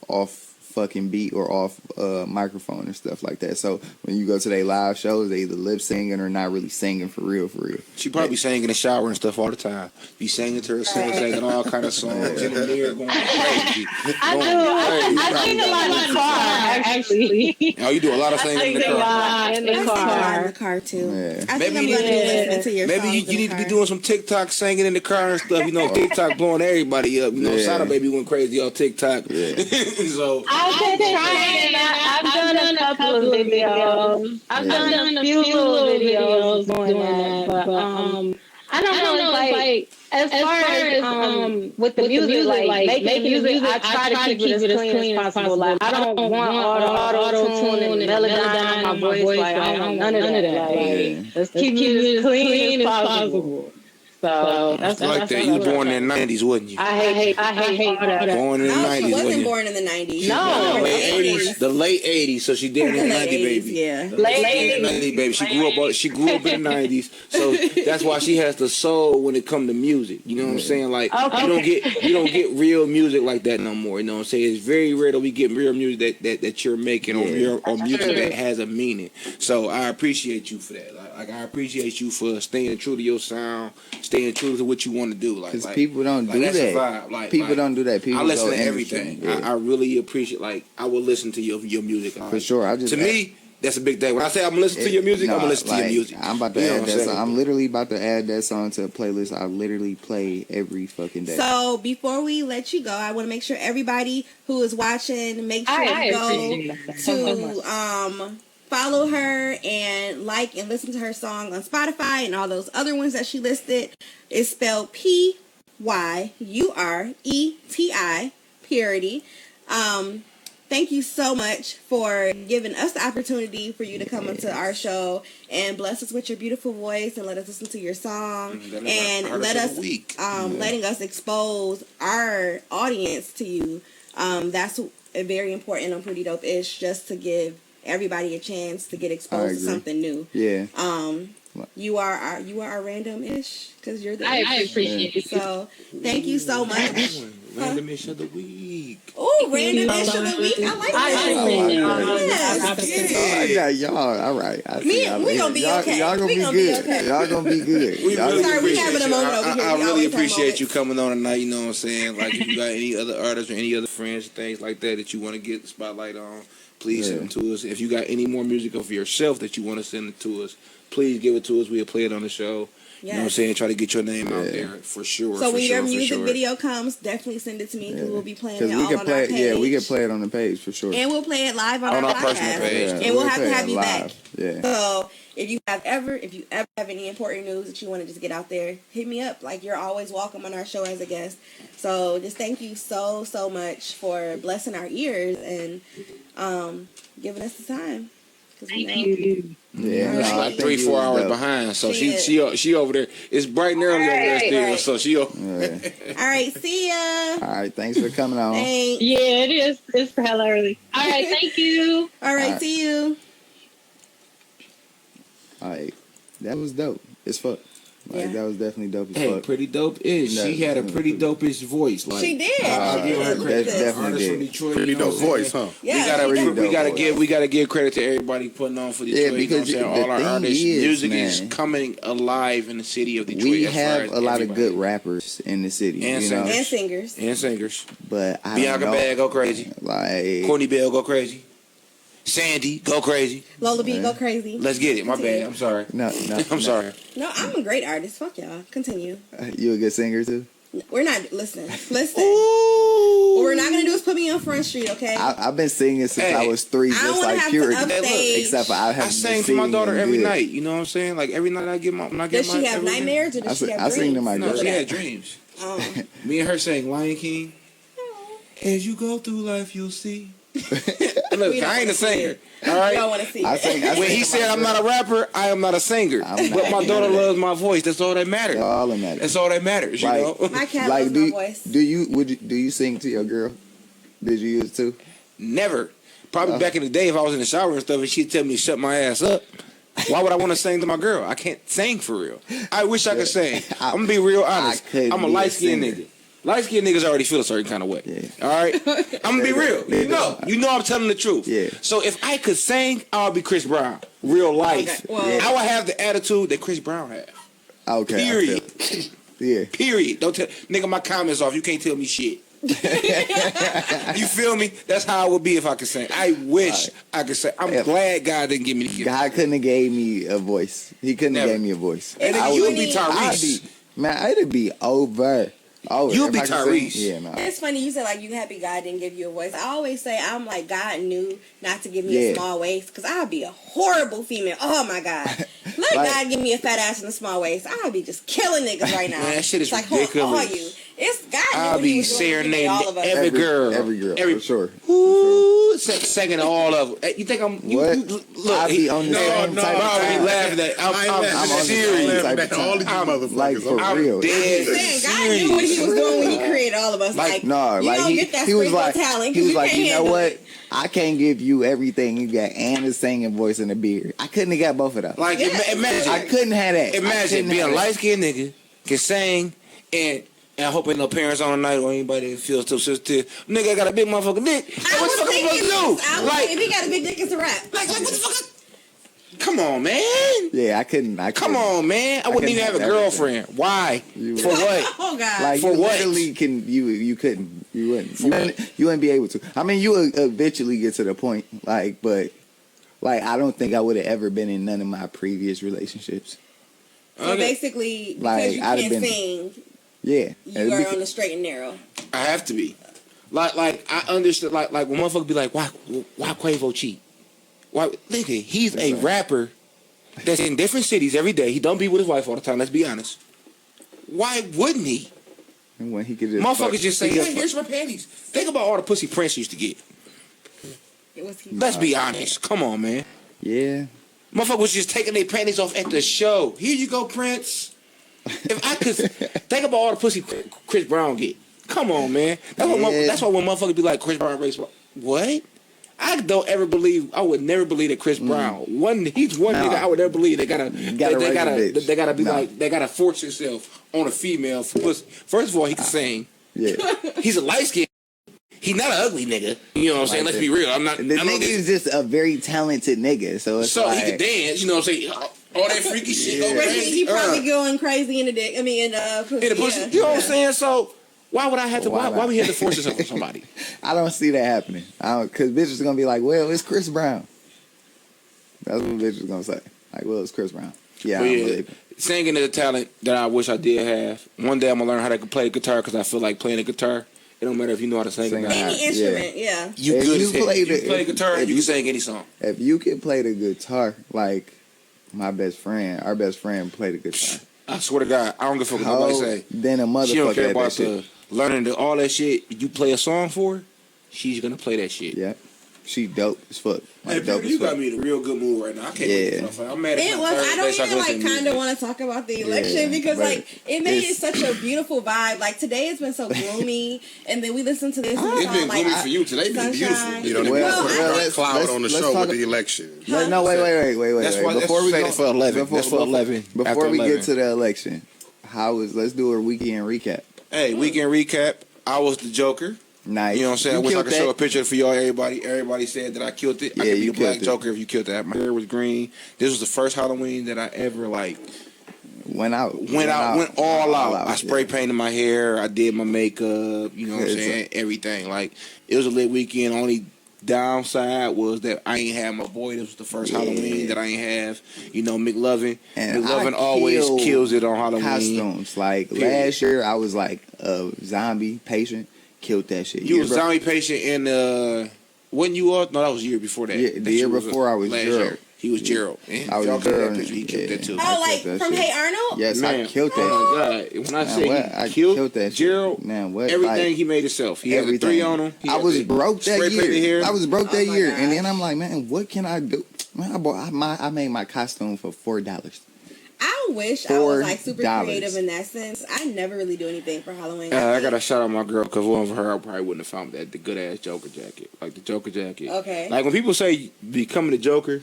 off fucking beat or off microphone and stuff like that. So when you go to their live shows, they either lip singing or not really singing for real. She probably sang in the shower and stuff all the time. Be singing to herself, singing all kind of songs in the mirror, going crazy. I sing a lot in the car, actually. Oh, you do a lot of singing in the I sing a car. lot in the I sing a lot in car. the car too. Yeah. I think Maybe I'm you gonna need- be listening to your Maybe songs you in the need to be car. doing some TikTok singing in the car and stuff. You know, TikTok blowing everybody up. You know, Yeah. Sada Baby went crazy on TikTok. Yeah. So I've been trying. I've done a couple of videos. I've done a few little videos doing that, but I don't know. It's like as far as with the music, like making music, I try to keep it as clean as possible. Like I don't want auto tune and melodyne in my voice. Like I don't want none of that. Like let's keep it as clean as possible. So that's like that. You were born in the 90s, wasn't you? I hate all that. Born in the No, 90s, she wasn't wasn't you? born in the 90s. No. The late 80s, so she did it in the 90s, baby. Yeah. Late 90s, baby. She grew up in the 90s, so that's why she has the soul when it comes to music. You know what I'm saying? Like you don't get real music like that no more. You know what I'm saying? It's very rare that we get real music that you're making or music that has a meaning. So I appreciate you for that. Like I appreciate you for staying true to your sound, staying true to what you want to do. Like Because people don't do that's a that. vibe. People don't do that. People I listen go to industry. everything. Yeah. I really appreciate. Like I will listen to your music. For sure. To me, that's a big thing. When I say I'm gonna listen to your music, I'm gonna listen to your music. I'm about to You know add what I'm that saying? song. I'm literally about to add that song to a playlist I literally play every fucking day. So before we let you go, I want to make sure everybody who is watching, make sure I you go appreciate that so to follow her and like and listen to her song on Spotify and all those other ones that she listed. It's spelled Pyureti, Purity. Thank you so much for giving us the opportunity for you to come into our show and bless us with your beautiful voice and let us listen to your song and let us letting us expose our audience to you. That's very important on Pretty Dope Ish, just to give everybody a chance to get exposed to something new. Yeah. You are our random ish because you're the I ish. appreciate it. So thank you so much. Random ish of the week. Oh, random ish of the week. I like that. I got y'all. All right. I see y'all we later. gonna be Y'all- okay. Y'all gonna We be gonna be good. okay. Y'all gonna be good. We Y'all really gonna be we good. having a moment over here. I We really always have appreciate moments. you coming on tonight. You know what I'm saying? Like, if you got any other artists or any other friends, things like that you want to get the spotlight on, please send them to us. If you got any more music of yourself that you want to send it to us, please give it to us. We'll play it on the show. You know what I'm saying? Try to get your name out there for sure. So for when sure, your for music sure. video comes, definitely send it to me because we'll be playing it Because all we can on play our it. page. Yeah, we can play it on the page for sure. And we'll play it live on On our our personal podcast. page. Yeah, And we'll have play to it have you back. Yeah. So if you ever have any important news that you want to just get out there, hit me up. Like, you're always welcome on our show as a guest. So just thank you so much for blessing our ears and giving us the time. Thank you. Yeah, She's no, I like think 3-4 you was hours dope. behind, so She she over there. It's bright and early over there still, right. so she. Yeah. All right, see ya. All right, thanks for coming on. Thanks. Yeah, it is. It's hella early. All right, thank you. All right, right. see you. All right, that was dope. It's fuck. Like, Yeah. that was definitely dope as Hey, fuck. pretty dope is. No, She had a no, pretty dope-ish voice. Like, She did. I'll give her Look credit. at this. Definitely Artist from did. Detroit. Pretty you know dope what I'm voice, saying? huh? Yeah, we she gotta, did. we gotta give credit to everybody putting on for Detroit. Yeah, you know what I'm because saying? the All our thing artists, is, music is man, coming alive in the city of Detroit. we as far have as a lot of everybody. good rappers in the city, And you know. And singers. And singers. But I Bianca don't know. Bag, go crazy. Like, Courtney Bell, go crazy. Sandy, go crazy. Lola B, go crazy. Let's get it. My bad. I'm sorry. no, I'm sorry. No, I'm a great artist. Fuck y'all. Continue. You a good singer too? We're not. Listen. What we're not gonna do is put me on Front Street, okay? I've been singing since Hey, I was 3, I just don't wanna like have Pyureti. to upstage. Except for I have I sang to my daughter every good. night. You know what I'm saying? Like every night I get my. When I get Does my she have every- nightmares or does she have I dreams? sing to my No, girl. she had dreams. Me and her sang Lion King. As you go through life, you'll see. Look, We don't I ain't wanna a see singer. it. All right. You don't want to see I it. sing. When he said I'm not a rapper, I am not a singer. I'm But not. my daughter loves my voice. That's all that matters. All that matters. That's all that matters. You Like- know. My cat Like, loves my voice. do you sing to your girl? Did you use to? Never. Probably back in the day, if I was in the shower and stuff, and she'd tell me to shut my ass up. Why would I want to sing to my girl? I can't sing for real. I wish I could sing. I'm gonna be real honest. couldn't I'm a be a light skinned singer. nigga. Light skinned niggas already feel a certain kind of way. Yeah. All right. I'm gonna be real. You know I'm telling the truth. Yeah. So if I could sing, I would be Chris Brown. Real life. Okay, well- Yeah. I would have the attitude that Chris Brown had. Okay. I Period. feel it. Yeah. Period. Don't tell nigga my comments off. You can't tell me shit. You feel me? That's how I would be if I could sing. I wish I could sing. I'm glad God didn't give me the gift. God couldn't have gave me a voice. He couldn't have Never. gave me a voice. And Nigga, I you would would be need- I'd Tyrese. be, man, it'd be over. You'll If be I could sing, Tyrese. Yeah, no. It's funny you said like you happy God didn't give you a voice. I always say I'm like God knew not to give me a Yeah. small waist because I'd be a horrible female. Oh my God, let Like- God give me a fat ass and a small waist. I'd be just killing niggas right now. Man, that shit is It's like, who ridiculous. are you? It's God. knew I'll what he be was doing when he made serenading all of us. every girl. Every girl, Every for sure. Ooh, second to all of them. Hey, you think I'm? What? Look, I be on the No, same no, type of Bro, time. be laughing at. I ain't laughing I'm at on the serious. same I'm type laughing of at all these time. motherfuckers. Like, for I'm real. dead Saying God knew what he was doing when he created all of us. Like, No, you like don't get that he was sprinkle like, of talent he 'cause was you like, can't you know handle what? it. I can't give you everything you got and a singing voice and a beard. I couldn't have got both of those. Like Yeah. imagine, I couldn't have that. I imagine couldn't being a have that. light skinned nigga can sing and. I hope ain't no parents on tonight or anybody that feels so sensitive. Nigga, I got a big motherfucking dick. I What was the fuck am I thinking supposed to this. I do? was Like, thinking, if he got a big dick, it's a rap. what the fuck? Come on, man. Yeah, I couldn't. Come on, man. I wouldn't couldn't even have a have girlfriend. Why? You- For what? Oh God. Like For you what? literally can you couldn't you wouldn't be able to. I mean, you would eventually get to the point. But I don't think I would have ever been in none of my previous relationships. So basically, because Like, you I'd have can't been- sing, Yeah, you are on the straight and narrow. I have to be. Like I understood. Like when motherfuckers be like, why Quavo cheat? Why, nigga? He's a rapper that's in different cities every day. He don't be with his wife all the time. Let's be honest. Why wouldn't he? And when he could just Motherfuckers just say, hey, here's my panties. Think about all the pussy Prince used to get. It was he. Let's be honest. Come on, man. Yeah. Motherfuckers was just taking their panties off at the show. Here you go, Prince. If I could think about all the pussy Chris Brown get. Come on, man. That's why when motherfuckers be like Chris Brown race, what? I would never believe that Chris Brown. He's one nigga I would never believe they gotta force himself on a female for pussy. First of all, he can sing. Yeah. He's a light skin. He's not an ugly nigga. You know what I'm saying? Let's be real. The nigga is just a very talented nigga, so it's So like, he can dance, you know what I'm saying? All that freaky shit. Yeah. Go But crazy. he probably going crazy in the dick. I mean, in pussy. In the pussy. Yeah. You know what I'm saying? So why would I have to? Why Why not? we have to force this on somebody? I don't see that happening. Because bitches gonna be like, well, it's Chris Brown. That's what bitches gonna say. Like, well, it's Chris Brown. Yeah, But I don't yeah, believe it. singing is a talent that I wish I did have. One day I'm gonna learn how to play the guitar because I feel like playing the guitar. It don't matter if you know how to sing or Sing not. it. Any instrument, yeah. You If good you as hell. play You the- play the guitar, if you you- can sing any song. If you can play the guitar, like our best friend played the guitar. I swear to God, I don't give a fuck what nobody say. Then a She don't motherfucker care at that about shit. learning all that shit. You play a song for her, she's gonna play that shit. Yeah. She dope as fuck. Hey, Like, dope Peter, you as fuck. got me in a real good mood right now. I can't wait to get off. I'm mad at It was. I don't even like kind of want to talk about the election because but like it made it such a beautiful vibe. Like today it's been so gloomy, and then we listened to this. And It's been like, gloomy for you. Today been beautiful. sunshine. You don't even Well, put well, a let's- cloud on the let's show talk- with the election. No, wait. That's why. Before we go for 11. That's for 11. Before After we 11. get to the election, let's do a weekend recap. Hey, weekend recap. I was the Joker. Nice. You know what I'm saying? I wish I killed could show a that. picture for y'all. Everybody said that I killed it. I Yeah, could be you the Black killed it. Joker if you killed that. My hair was green. This was the first Halloween that I ever like Went went all out. I spray yeah. painted my hair. I did my makeup. You know what I'm Yeah, saying? Everything. Like it was a lit weekend. Only downside was that I ain't have my boy. This was the first Halloween that I ain't have. You know, McLovin. And McLovin I always killed kills it on Halloween. Costumes. Like Period. last year, I was like a zombie patient. Killed that shit. You was zombie patient in wasn't you all? No, that was the year before that. Yeah, That the year you was before I was last Gerald. year. He was Gerald. And I was y'all killed that Gerald, picture. He killed yeah. that too. Oh, like that from shit. Hey Arnold? Yes, Man. I killed that. Oh my God! When I Man, say what? he I killed killed that shit. Gerald, Man, what? everything Like, he made himself. He had the everything. 3 on him. He I had was the broke that spray painted year. hair. I was broke that my year, gosh. and then I'm like, man, what can I do? Man, I made my costume for $4. I wish I was like super $4. creative in that sense. I never really do anything for Halloween. I gotta shout out my girl because one of her I probably wouldn't have found that the good ass Joker jacket, like the Joker jacket. Okay. Like when people say becoming the Joker,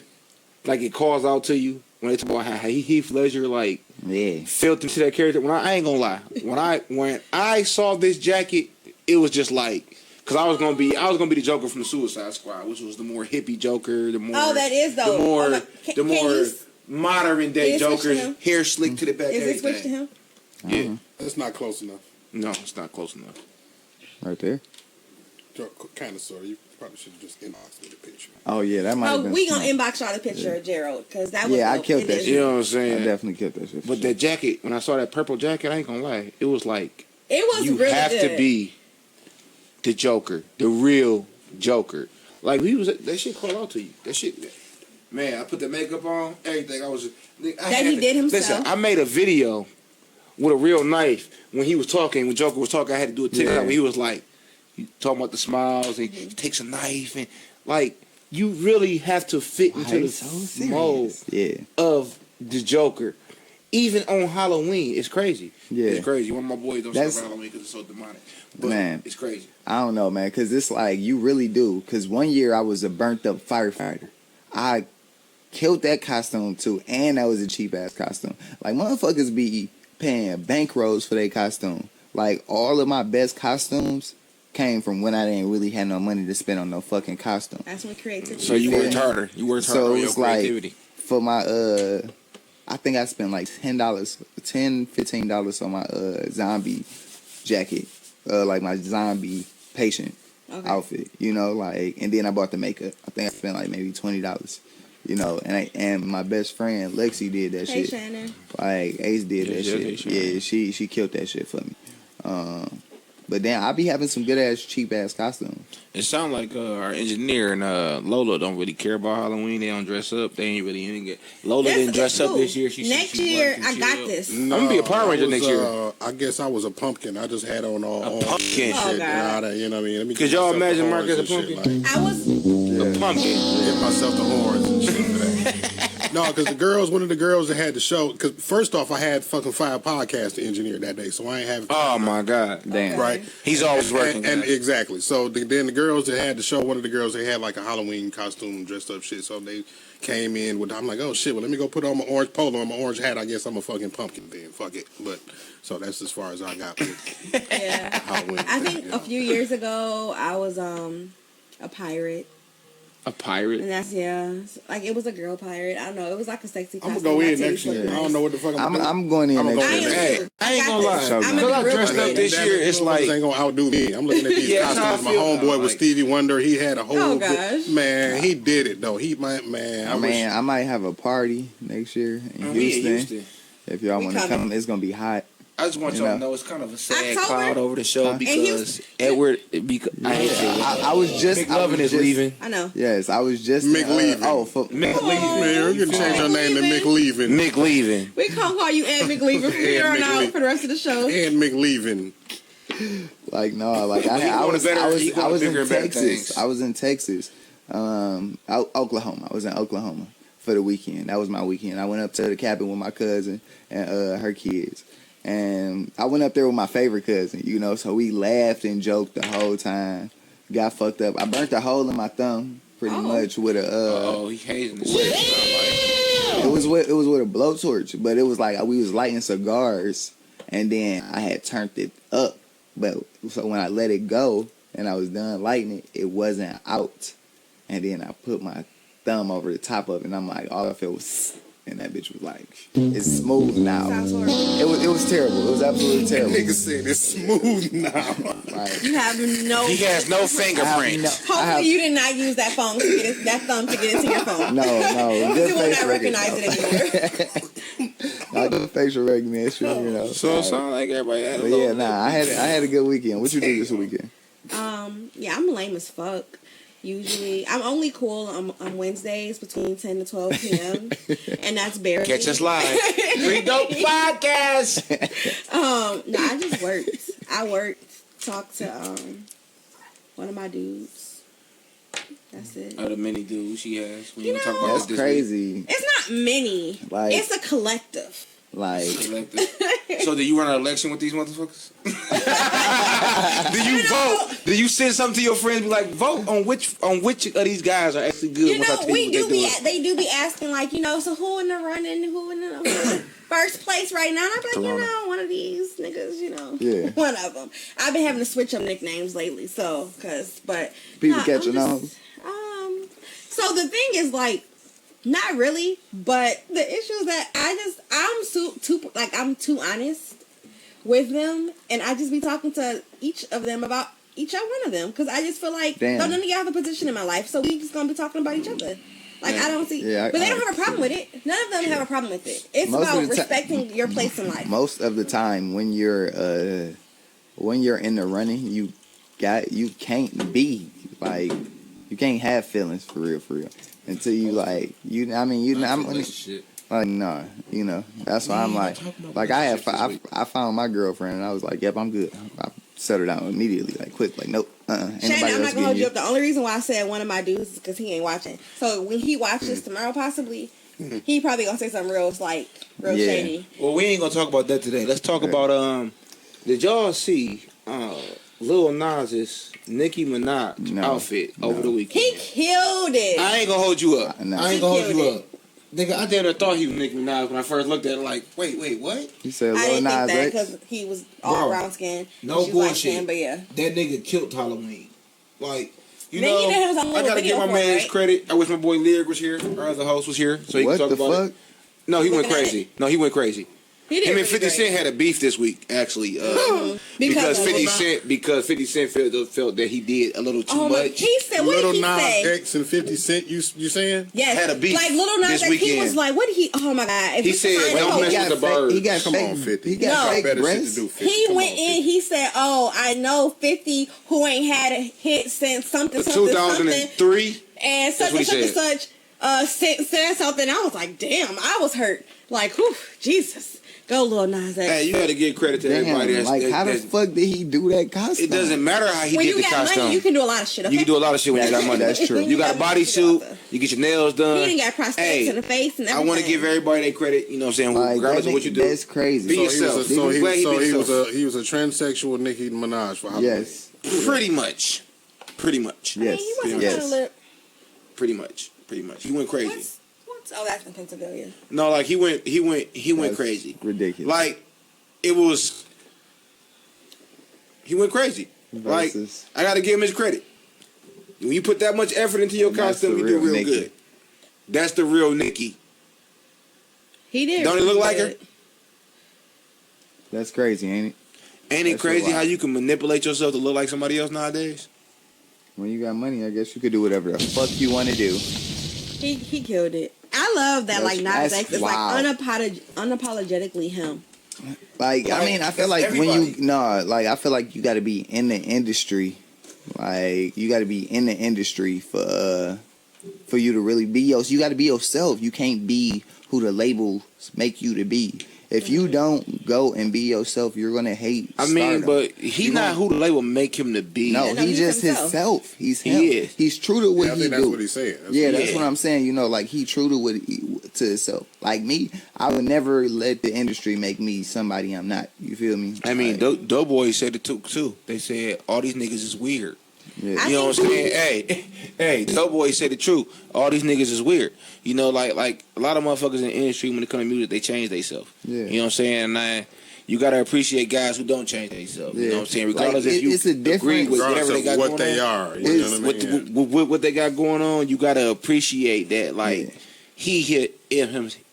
like it calls out to you when they talk about how Heath Ledger like Yeah. felt into that character. When I ain't gonna lie, when I saw this jacket, it was just like because I was gonna be the Joker from the Suicide Squad, which was the more hippie Joker, the more that is though. the more Oh my- can you modern day Is it switched to Joker, him? hair slick to the back. Is it everything. switched to him? Yeah, That's not close enough. no, it's not close enough. Right there. Kind of, sort of. You probably should have just inboxed me the picture. Oh yeah, that might have Oh, been. we gonna smart. inbox y'all the picture of Gerald because that was Yeah, I dope. killed It that is. shit. You know what I'm I saying? definitely killed that shit. for But sure. that jacket, when I saw that purple jacket, I ain't gonna lie, it was like It was you really have good. to be the Joker, the real Joker. Like that shit called out to you. That shit, man. I put the makeup on, everything. That he did himself. Listen, I made a video with a real knife when he was talking. When Joker was talking, I had to do a TikTok. Yeah. When he was like, he talking about the smiles, and he takes a knife, and like you really have to fit Why into you the so serious? mold Yeah. of the Joker. Even on Halloween, it's crazy. Yeah. It's crazy. One of my boys don't That's- celebrate Halloween because it's so demonic. But Man. it's crazy. I don't know, man, because it's like you really do. Because one year I was a burnt up firefighter. I killed that costume too, and that was a cheap ass costume. Like motherfuckers be paying bankrolls for their costume. Like all of my best costumes came from when I didn't really have no money to spend on no fucking costume. That's when creativity. So you Yeah. worked harder. You worked harder So on your it's like creativity. for my I think I spent like $15 on my zombie jacket, like my zombie patient outfit, you know, like, and then I bought the makeup. I think I spent like maybe $20, you know, and my best friend Lexi did that Hey, shit. Shannon. Like Ace did that hey, shit. Shannon. Yeah, she killed that shit for me. But then I be having some good ass cheap ass costumes. It sounds like our engineer and Lola don't really care about Halloween. They don't dress up. They ain't really in it. Lola didn't dress up this year. She Next she year, worked I and got chilled. this. I'm gonna be a Power Ranger next year. I guess I was a pumpkin. I just had on all orange pumpkin. and Oh, shit God. and all that. You know what I mean? Let me Could give y'all myself the imagine Mark horns as a and shit, pumpkin? I was. A pumpkin. Give myself the horns and shit for that. No, because one of the girls that had the show, because first off, I had fucking 5 podcasts to engineer that day, so I ain't have. Oh my God. Damn. Right. He's always working. And guys. exactly. So then the girls that had the show, one of the girls, they had like a Halloween costume, dressed up shit. So they came in with, I'm like, oh shit, well let me go put on my orange polo and my orange hat. I guess I'm a fucking pumpkin then. Fuck it. But so that's as far as I got with Yeah. Halloween. I thing, think you a know. few years ago, I was a pirate. A pirate. And that's, like it was a girl pirate. I don't know. It was like a sexy I'm costume. gonna go My in titties next look year. nice. I don't know what the fuck I'm going in I'ma next go year. in. Hey, I ain't gonna lie. Show I'm me. gonna I be real dressed up creative. this year. It's Motherfuckers like ain't gonna outdo me. I'm looking at these Yeah, that's how I costumes. My feel. homeboy was Like- Stevie Wonder. He had a whole Oh, group- gosh. man. He did it though. He might man. I wish. I might have a party next year in we in Houston. Houston. If y'all We want to coming. come, it's gonna be hot. I just want You y'all to know. know it's kind of a sad October? cloud over the show Huh? because Edward. I hate you. I was just McLovin is leaving. I know. Yes, I was just Mick leaving. Mick leaving. Man, you can change your name to Mick Leaving. Mick leaving. We can't call you Ed McLeaver from here on out for the rest of the show. And Mick Leaving. like no, like He I going was to better- I was he I going was bigger in and better Texas. things. I was in Texas. Oklahoma. I was in Oklahoma for the weekend. That was my weekend. I went up to the cabin with my cousin and her kids. And I went up there with my favorite cousin, you know, so we laughed and joked the whole time. Got fucked up. I burnt a hole in my thumb pretty much with a he hating the shit. it was with a blowtorch, but it was like we was lighting cigars and then I had turned it up. But so when I let it go and I was done lighting it, it wasn't out. And then I put my thumb over the top of it and I'm like, all I felt was, and that bitch was like, it's smooth now. Sounds horrible. It was terrible. It was absolutely terrible. Nigga said it's smooth now. Like, You have no. He has no fingerprints. Hopefully, you did not use that phone to get that thumb to get into your phone. no. Because you will Good not recognize it anymore. I do facial recognition, you know. So it sounds like everybody had a But little. yeah, nah, I had a good weekend. What you do this weekend? Yeah, I'm lame as fuck. Usually, I'm only cool on Wednesdays between 10 to 12 p.m. and that's barely. Catch us live. Free Dope Podcast. No, I just worked. I worked. Talked to one of my dudes. That's it. Of the many dudes she has. We You ain't talk know- about That's this crazy. It's not many. Like- It's a collective. Like, week. So do you run an election with these motherfuckers? Do you vote? Do you send something to your friends? Be like, vote on which of these guys are actually good? You once I know, tell we what do they be. doing? They do be asking like, so who in the running? Who in the first place right now? And I'm like, one of these niggas. Yeah. One of them. I've been having to switch up nicknames lately, but people nah, catching I'm on. just- So the thing is, like, not really, but the issue is that I'm too honest with them, and I just be talking to each of them about each one of them because I just feel like none of y'all have a position in my life, so we just gonna be talking about each other. Like, I don't see, but they don't have a problem with it. None of them have a problem with it. It's Most about of the respecting your place in life. Most of the time, when you're in the running, you can't be like, you can't have feelings for real until you like I'm Shit. like nah, that's why I'm like I found my girlfriend and I was like, yep, I'm good. I settled down immediately, like quick, like nope, ain't Shane, nobody I'm else not gonna hold getting you up. The only reason why I said one of my dudes is because he ain't watching. So when he watches tomorrow, possibly, he probably gonna say something real Yeah. shady. Well, we ain't gonna talk about that today. Let's talk about did y'all see Lil Nas's Nicki Minaj outfit over the weekend? He killed it. I ain't gonna hold you up. No. I ain't gonna hold He you killed up. Nigga, I damn near thought he was Nicki Minaj when I first looked at it. Like, wait, what? You said I Lil didn't think Nas that X. because he was all Bro, brown skin. No She was light bullshit. skin, but yeah. That nigga killed Halloween. Like, Man, he did have some I little gotta video give my for it, man his right? credit. I wish my boy Lyric was here. Our other host was here, so he What can the talk about fuck? it. No, he went Looking at crazy. No, he went crazy. He did Him and really 50 great. Cent had a beef this week, actually. Because of 50 Cent felt that he did a little too Oh my! much. He said, "What Little did he Nas say?" X and 50 Cent, you saying? Yes, had a beef like Little Nas this X. He weekend. was like, "What did he?" Oh my god! If He we said, could find "Don't the mess post- with the birds." He got Come fake, on, 50. He got No. fake Better shit to breasts. do, 50. He Come went on, in. 50. He said, "Oh, I know 50 who ain't had a hit since something, 2003. and such That's what and such he and such said something." I was like, "Damn!" I was hurt. Like, whew, Jesus, go Lil Nas X. Hey, you got to give credit to everybody. Damn, like how the fuck did he do that costume? It doesn't matter how he when did you the got costume. money, you can do a lot of shit. Okay? You can do a lot of shit when you got money. That's true. You got a bodysuit. You get your nails done. He didn't got prosthetics in the face and I everything. want to give everybody their credit. You know what I'm saying? Like, Regardless of what you do. That's crazy. Be So yourself. he was, Glad he be he was himself. a transsexual Nicki Minaj for Halloween. Yes. Pretty much. I mean, Yes. he wasn't Yes. trying to lip. Pretty much. He went crazy. What's? Oh, that's in Pennsylvania. No, like he went That's crazy. Ridiculous. Like it was. He went crazy. Like Versus- I got to give him his credit. When you put that much effort into your And that's costume, the you do real real Nicki. good. That's the real Nicki. He did. Don't he look like her? good. That's crazy, ain't it? Ain't it That's a crazy lot. how you can manipulate yourself to look like somebody else nowadays? When you got money, I guess you could do whatever the fuck you want to do. He killed it. I love that. Like Nas That's- X is wow. like unapologetically him. Like, I mean, I feel That's like when everybody. I feel like you got to be in the industry. Like, you got to be in the industry for you to really be you got to be yourself. You can't be who the labels make you to be. If you don't go and be yourself, you're gonna hate. I mean, stardom. but he not who the label make him to be. No, No, he's he's just himself. himself. He's him. He is. He's true to what I he think that's do. what he's saying. That's what I'm saying. You know, like he true to to himself. Like me, I would never let the industry make me somebody I'm not. You feel me? I mean, Like, Doughboy said it too. They said all these niggas is weird. yeah. You know what I'm saying? Hey, Doughboy said the truth. All these niggas is weird. You know, like a lot of motherfuckers in the industry when it comes to music, they change themselves. Yeah. You know what I'm saying? And you gotta appreciate guys who don't change themselves. You know what I'm saying? Regardless Like, if you it's a agree difference. with whatever they got what going they on. are. You know what I mean? What they got going on, you gotta appreciate that. Like Yeah. he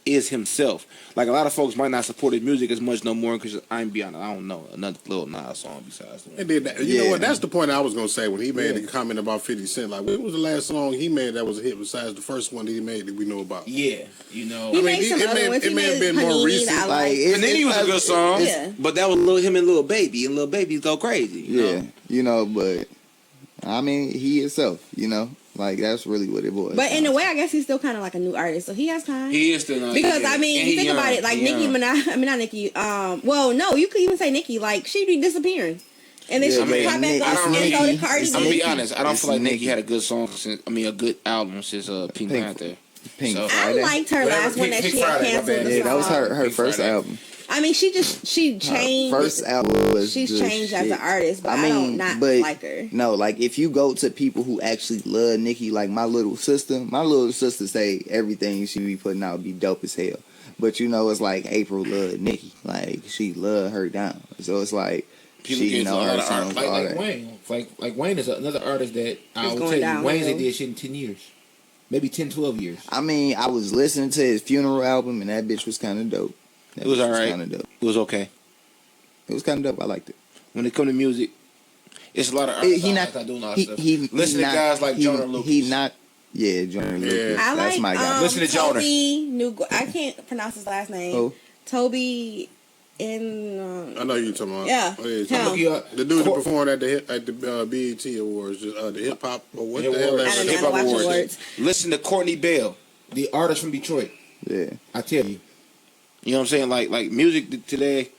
is himself. Like a lot of folks might not support his music as much no more because I'm be honest, I don't know another Lil Nas song besides the one. And then you Yeah. know what? That's the point I was gonna say when he made the comment about 50 Cent. Like, what was the last song he made that was a hit besides the first one that he made that we know about? Yeah, you know. He I mean, made some it other may- ones. it He may have made been more Panini, recent. I Like, like. And then he was a good song, Yeah. but that was him and Lil Baby, and Lil Baby go crazy. You Yeah, know? you know, but I mean, he himself. You know, like that's really what it was. But in a way, I guess he's still kind of like a new artist, so he has time. He is still Because yeah. I mean, And you he think young, about it, like he Nicki young. Minaj. I mean, not Nicki. Well, no, you could even say Nicki. Like she be disappearing, and then Yeah, she I mean, pop back Nick- up it's and Nicki. go to Cardi It's I'm gonna B. be honest. I don't It's feel like Nicki Nicki. had a good song since. I mean, a good album since Pink Pink- Panther. Pink So- I Friday. liked her Whatever, last one Pink- that Pink she had Friday, my canceled. bad. the Yeah, that was song. her Pink first Friday. album. I mean, she changed. First album was She's the changed as shit. an artist, but I don't not like her. No, like if you go to people who actually love Nicki, like my little sister say everything she be putting out be dope as hell. But you know, it's like April love Nicki, like she love her down. So it's like People she get know a her lot of songs, art, all like that. Wayne. Like Wayne is another artist that I It's will going tell you, Wayne's downhill. did shit in 10 years, maybe 10, 12 years. I mean, I was listening to his funeral album, and that bitch was kind of dope. That It was bitch alright. Kind of dope. It was okay. It was kind of dope. I liked it. When it come to music, it's a lot of artists He out not. there doing a lot of He, stuff. he Listen not, to guys like he, Jonah Lucas. He not. Yeah, Jonah Lucas. I That's like my guy. Listen to Jonah. Toby I can't pronounce his last name. Who? Toby in. I know you're talking about. Yeah, Oh, yeah, him. talking about the dude that performed at the BET Awards, the hip hop or what the hell I that don't was. know how to watch awards. Listen to Courtney Bell, the artist from Detroit. Yeah, I tell you. You know what I'm saying? Like music today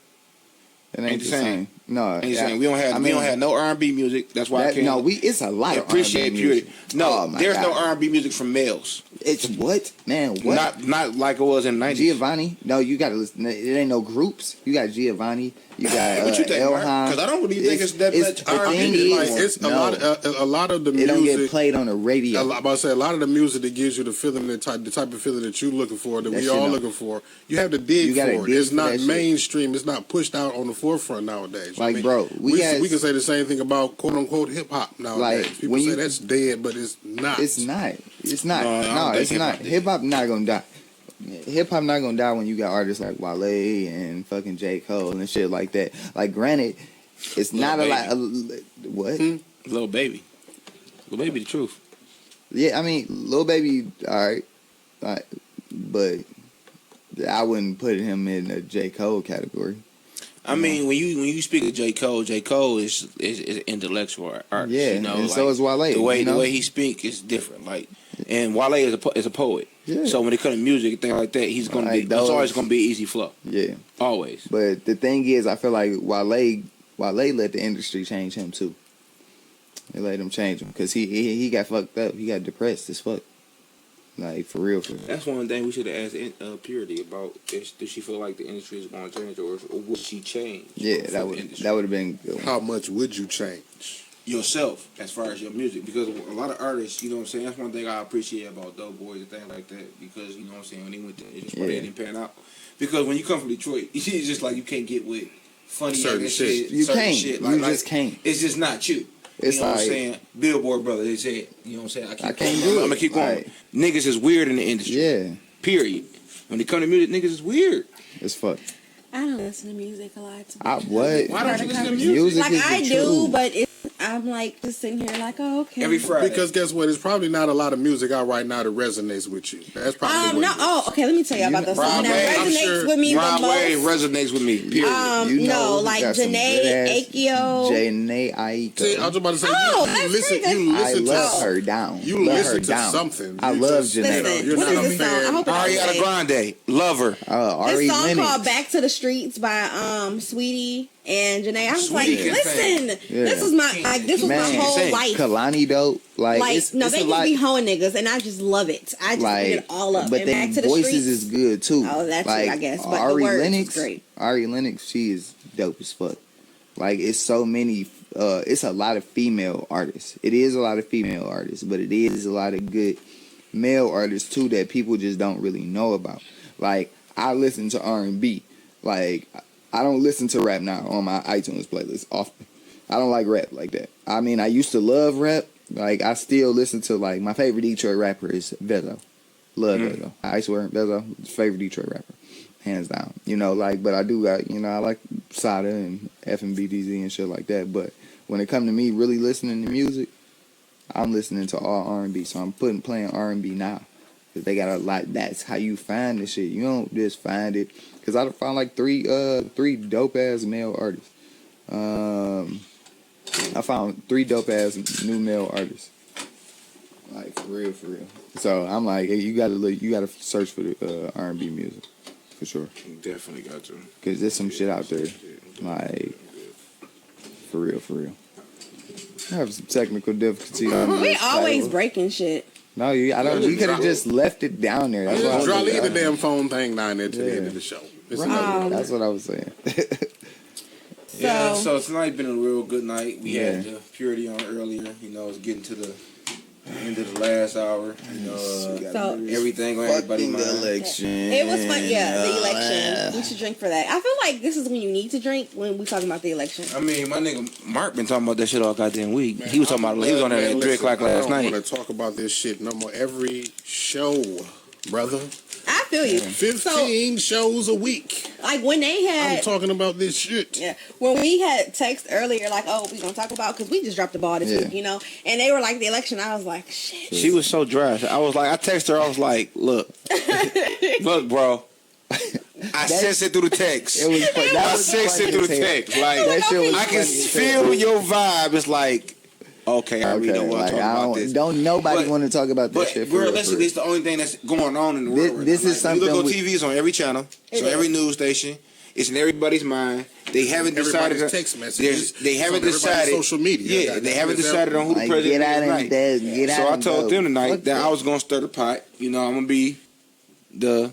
it ain't the same. No, ain't the same. We don't have no R&B music. That's why I can't. No, it's a lot. appreciate of R&B Pyureti. music. No, Oh, my there's God. no R&B music from males. It's what, man? What? Not like it was in the 90s. Giovanni? No, you gotta listen. It ain't no groups. You got Giovanni. You got What you think, Mark? Elhan. 'Cause I don't really think it's that much the R&B thing music. is, Like, it's no, a lot of the it music. don't get played on the radio. I'm about to say a lot of the music that gives you the feeling, the type of feeling that you're looking for, that That we shit all don't- looking for. You have to dig You gotta for it. dig It's for not that shit. mainstream. It's not pushed out on the forefront nowadays. Like, bro, we can say the same thing about quote unquote hip hop nowadays. Like, People when say you- that's dead, but it's not. It's not. It's not. No, I don't No, think it's hip-hop not. did. Hip hop not gonna die. Hip hop not gonna die when you got artists like Wale and fucking J. Cole and shit like that. Like, granted, it's Lil not a lot. Baby. What? Little Baby. Little Baby, the truth. Yeah, I mean, Lil Baby, all right, but I wouldn't put him in a J. Cole category. I mean, when you speak of J. Cole is intellectual artist. Yeah, you know, and so is Wale, The way you know? the way he speak is different. Like, and Wale is a poet. Yeah. So when it comes to music and things like that, he's gonna Like be. those- It's always gonna be easy flow. Yeah, Always. but the thing is, I feel like Wale let the industry change him too. They let him change him because he got fucked up. He got depressed as fuck. Like, for real. That's one thing we should have asked Pyureti about. Does she feel like the industry is going to change, or would she change? Yeah, for that the would industry? have been good. How much would you change? Yourself as far as your music, because a lot of artists, you know what I'm saying, that's one thing I appreciate about Dope Boys and things like that, because you know what I'm saying, when they went to it just Yeah. they didn't pan out, because when you come from Detroit, it's just like you can't get with funny Certain ass shit. You certain can't. shit. You just can't. It's just not you. It's you know what I'm like- saying? Billboard brothers, they said, you know what I'm saying, I can't do it. I'm gonna keep going. Like- Niggas is weird in the industry. Yeah, Period. When it come to music, niggas is weird. it's fuck. I don't listen to music a lot. What? Why don't you listen to music? Music Like is the I do, truth. but I'm like just sitting here like, oh, okay. Every Friday. Because guess what? There's probably not a lot of music out right now that resonates with you. That's probably no. Oh, okay. Let me tell you about the song that I'm resonates sure with me the Ron Wave most. resonates with me. Period. You know No, who like got some Janae good-ass- Aiko. Janae Aiko. See, I was about to say, Oh, you that's listen, pretty you good. I listen love to her down. You love listen her to down. something. I You love just- Janae. Listen, You're what not is a this song? I fan. hope I can Ariana say. Grande, Lover. Ari This song Lennox. called "Back to the Streets" by Sweetie and Janae. I was like, Sweetie can listen, Yeah. this was my Man, whole sing. life. Kalani dope. Like it's, no, it's they a just lot. be hoeing niggas, and I just love it. I just eat it all up. But and their Back to the voices Streets is good too. Oh, that's like, it, I guess. But the Ari words Lennox, is great. Ari Lennox, she is dope as fuck. Like it's so many. It's a lot of female artists. It is a lot of female artists, but it is a lot of good male artists too that people just don't really know about. Like I listen to R&B. Like I don't listen to rap now on my iTunes playlist often. I don't like rap like that. I mean, I used to love rap. Like I still listen to like my favorite Detroit rapper is Bezo. Love Bezo. I swear, Bezo, favorite Detroit rapper, hands down. You know, like, but I do got, I like Sada and FMBDZ and shit like that. But when it come to me really listening to music, I'm listening to all R&B. So I'm playing R&B now because they got a lot. That's how you find this shit. You don't just find it because I found like three dope ass male artists. I found 3 dope ass new male artists. Like for real. So I'm like, hey, you gotta search for the R&B music for sure. You definitely got to. Cause there's some shit out there, like for real. I have some technical difficulty. We always breaking shit. No, I don't. You could have just left it down there. That's what I was Leave the damn phone thing down there to the end of the show. It's That's what I was saying. Yeah, so tonight's been a real good night. We Yeah. had the Purity on earlier. It's getting to the end of the last hour. So Everything on everybody's mind. election. it was fun. Yeah, the election. We should drink for that. I feel like this is when you need to drink when we talking about the election. I mean, my nigga Mark been talking about that shit all goddamn week. He was on there at 3 o'clock last night. I don't want to talk about this shit no more. Every show, brother. I feel you. 15 shows a week. Like when they had. I'm talking about this shit. Yeah, when we had text earlier, like, oh, we gonna talk about because we just dropped the ball this week, and they were like the election. I was like, shit. She was so dry. I texted her. I was like, look, bro. I sensed it through the text. I sensed it through the text. Like That shit was I can funny as feel your vibe. It's like, okay, I really don't want to talk about this. Don't nobody want to talk about that But shit. For realistically, it's the only thing that's going on in the world. This is something. You look on TV, it's on every channel, it's on every news station. It's in everybody's mind. They haven't decided. Everybody's text messages. They haven't It's on everybody's decided. social media. Yeah, they haven't decided on who the president get out is tonight. get So out I and told vote. them tonight Fuck that I was gonna stir the pot. I'm gonna be the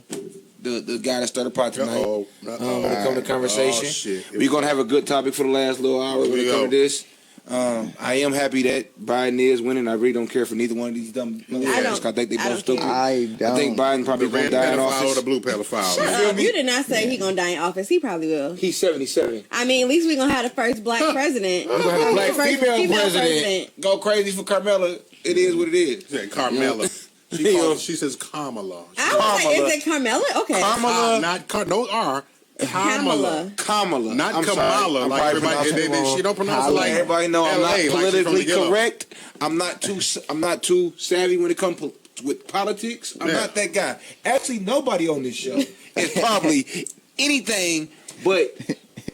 guy that stirred the pot tonight. When it comes to conversation, shit. we're gonna have a good topic for the last little hour when it comes to this. I am happy that Biden is winning. I really don't care for neither one of these dumb motherfuckers. I think they both stupid. I think Biden probably gonna die in office. The blue pedophile. Shut up. You did not say he gonna die in office. He probably will. He's 77. I mean, at least we gonna have the first black president. We're gonna have a black First female president. Go crazy for Carmella. It is what it is. Yeah, Carmella. She says Kamala. I was like, is it Carmella? Okay. Kamala. No R. Kamala. Kamala. Not I'm Kamala. sorry. I'm Like probably everybody, pronouncing it wrong. she don't pronounce it like everybody know I'm LA, not like she's from politically the ghetto. correct. I'm not too savvy when it comes with politics. I'm not that guy. Actually, nobody on this show is probably anything but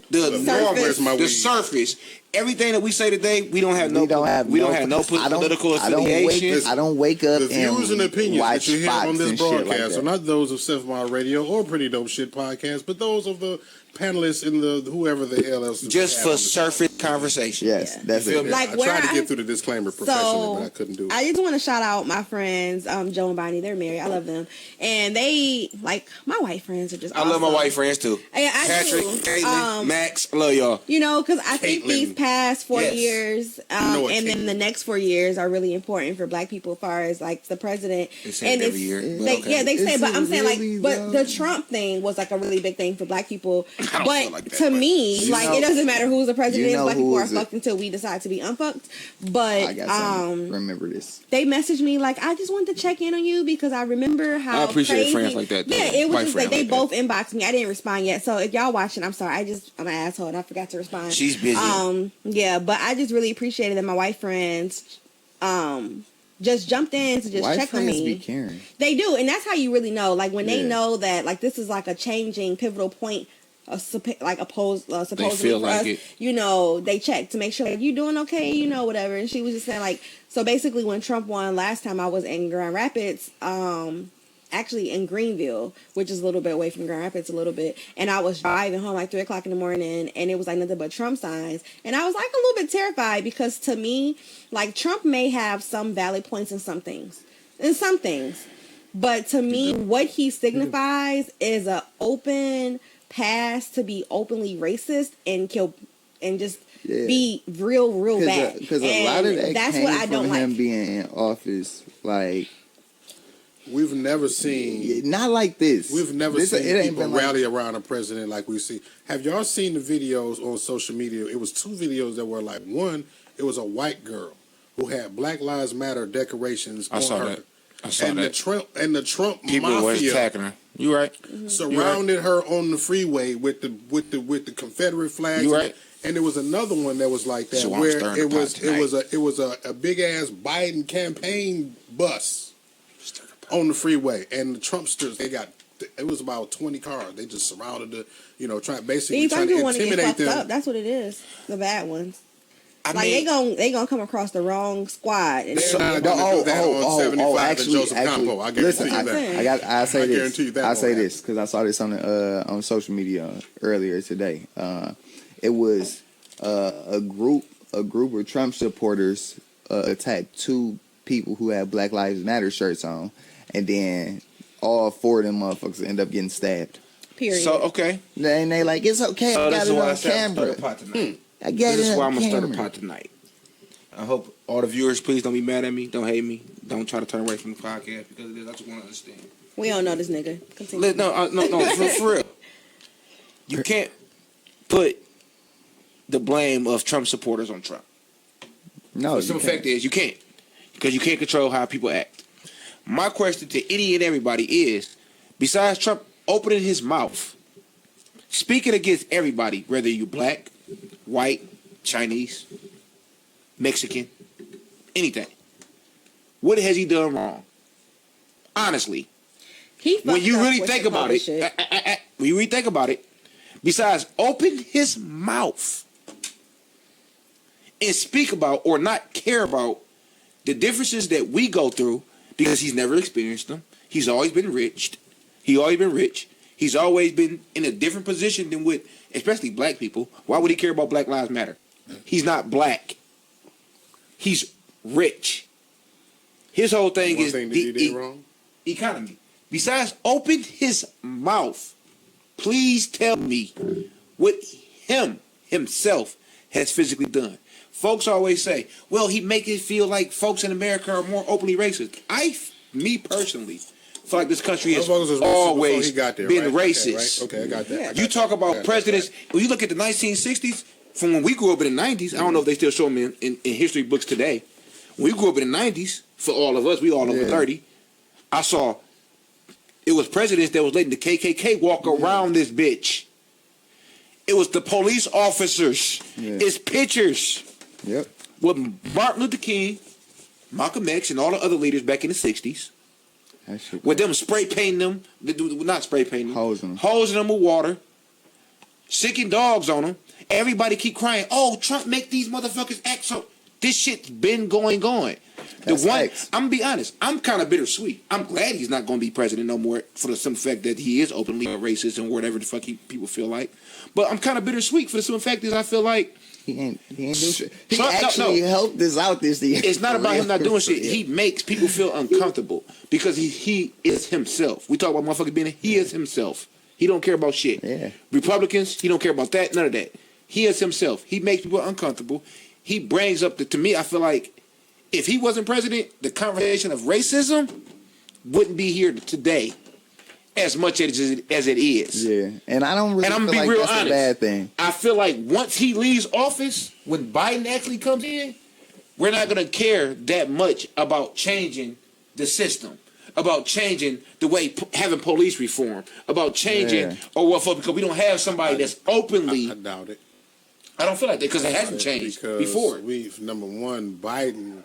the surface. Everything that we say today, we don't have no political affiliation. I don't wake up The views and opinions watch that you hear Fox on this and shit like broadcast that. are not those of 7 Mile Radio or Pretty Dope Shit Podcast, but those of the panelists in the whoever the hell else. Just for surface conversation. Yes, that's it. Like I where tried to get through the disclaimer professionally, but I couldn't do it. I just want to shout out my friends, Joe and Bonnie. They're married. I love them, and they like my white friends are just. I love my white friends too. Yeah, I Patrick, do. Caitlin, Max, I love y'all. Because I think these past 4 years, and then the next 4 years are really important for Black people, as far as like the president. They say it every year. They say, but I'm saying but the Trump thing was like a really big thing for Black people. I don't But feel like that, to me, it doesn't matter who the president is. Black people are fucked until we decide to be unfucked. But I got remember this. they messaged me like, I just wanted to check in on you because I remember how I appreciate crazy. friends like that, though. Yeah, it was White just like friends they like both inboxed me. I didn't respond yet. So if y'all watching, I'm sorry. I'm an asshole and I forgot to respond. She's busy. Yeah, but I just really appreciated that my white friends just jumped in to just White check on friends me. be caring. They do, and that's how you really know. Like when they Yeah. know that like this is like a changing pivotal point, like supposedly feel for like us. it. You know, they check to make sure like you doing okay. You know, whatever. And she was just saying like, so basically when Trump won last time, I was in Grand Rapids. Actually in Greenville, which is a little bit away from Grand Rapids a little bit, and I was driving home like 3:00 in the morning, and it was like nothing but Trump signs, and I was like a little bit terrified because to me, like Trump may have some valid points in some things, but to me, what he signifies is a open pass to be openly racist and kill and just be real bad. Because a lot of that that's came what I don't from him like. being in office, like. We've never seen. Not like this. We've never This, seen it ain't people been like- rally around a president like we see. Have y'all seen the videos on social media? It was 2 videos that were like, one, it was a white girl who had Black Lives Matter decorations I on saw her. that. I saw and that. The Trump People were mafia attacking her. You right? surrounded her on the freeway with the Confederate flags. You right? And there was another one that was like that, So I'm where stirring it the pot was tonight. a big ass Biden campaign bus on the freeway, and the Trumpsters, it was about 20 cars. They just surrounded trying These to people want to get intimidate fucked them. up. That's what it is. The bad ones. I Like mean, they gonna come across the wrong squad. And They're not gonna do that on 75 actually, and Joseph Campo. I guarantee listen, you that. I say I this. guarantee you that I won't say happen. this because I saw this on social media earlier today. It was a group of Trump supporters attacked 2 people who had Black Lives Matter shirts on, and then all 4 of them motherfuckers end up getting stabbed. period. so okay. And they like, it's okay, I So got this it is why I on said I'm camera. stirring the pot tonight. I got This it is on why I'm gonna stir the camera. pot tonight. I hope all the viewers, please don't be mad at me. Don't hate me. Don't try to turn away from the podcast because it is. I just want to understand. We don't know this nigga. Continue. No, for real. You can't put the blame of Trump supporters on Trump. No, The simple you can't. fact is you can't, because you can't control how people act. My question to any and everybody is, besides Trump opening his mouth, speaking against everybody, whether you black, white, Chinese, Mexican, anything, what has he done wrong? Honestly, He when fucked you up really with think the about polish it, shit. when you really think about it, besides open his mouth and speak about or not care about the differences that we go through, because he's never experienced them. He's always been rich. He's always been in a different position than with, especially black people. Why would he care about Black Lives Matter? He's not black. He's rich. His whole thing One is thing that he did wrong. economy. Besides, open his mouth. Please tell me what himself has physically done. Folks always say, well, he make it feel like folks in America are more openly racist. Me personally, feel like this country has Those folks was racist always before he got there, been right? racist. Okay, I got that. I got You talk that. about I got presidents, that. when you look at the 1960s, from when we grew up in the 90s, I don't know if they still show them in history books today. When we grew up in the 90s, for all of us, we all over 30, I saw it was presidents that was letting the KKK walk around this bitch. It was the police officers. Yeah. It's pictures Yep. with Martin Luther King, Malcolm X, and all the other leaders back in the 60s. That shit With them spray painting them, not spray painting them, Hosing them. with water, sicking dogs on them. Everybody keep crying, oh, Trump make these motherfuckers act so. This shit's been going on. That's I'm facts. gonna be honest, I'm kind of bittersweet. I'm glad he's not gonna be president no more for the simple fact that he is openly racist and whatever the fuck people feel like. But I'm kind of bittersweet for the simple fact is I feel like He ain't do shit. He Trump- no, actually no. helped us out this year. it's not about him not doing shit. Yeah. He makes people feel uncomfortable because he is himself. We talk about motherfucker being he is himself. He don't care about shit. Yeah. Republicans, he don't care about that, none of that. He is himself. He makes people uncomfortable. He brings up to me, I feel like if he wasn't president, the conversation of racism wouldn't be here today as much as it is. Yeah, and I don't really And I'm feel gonna be like real that's honest. a bad thing. I feel like once he leaves office, when Biden actually comes in, we're not gonna care that much about changing the system, about changing the way having police reform, about changing Yeah. or what for, because we don't have somebody that's openly I doubt it. I don't feel like that because it hasn't changed because before. Number one, Biden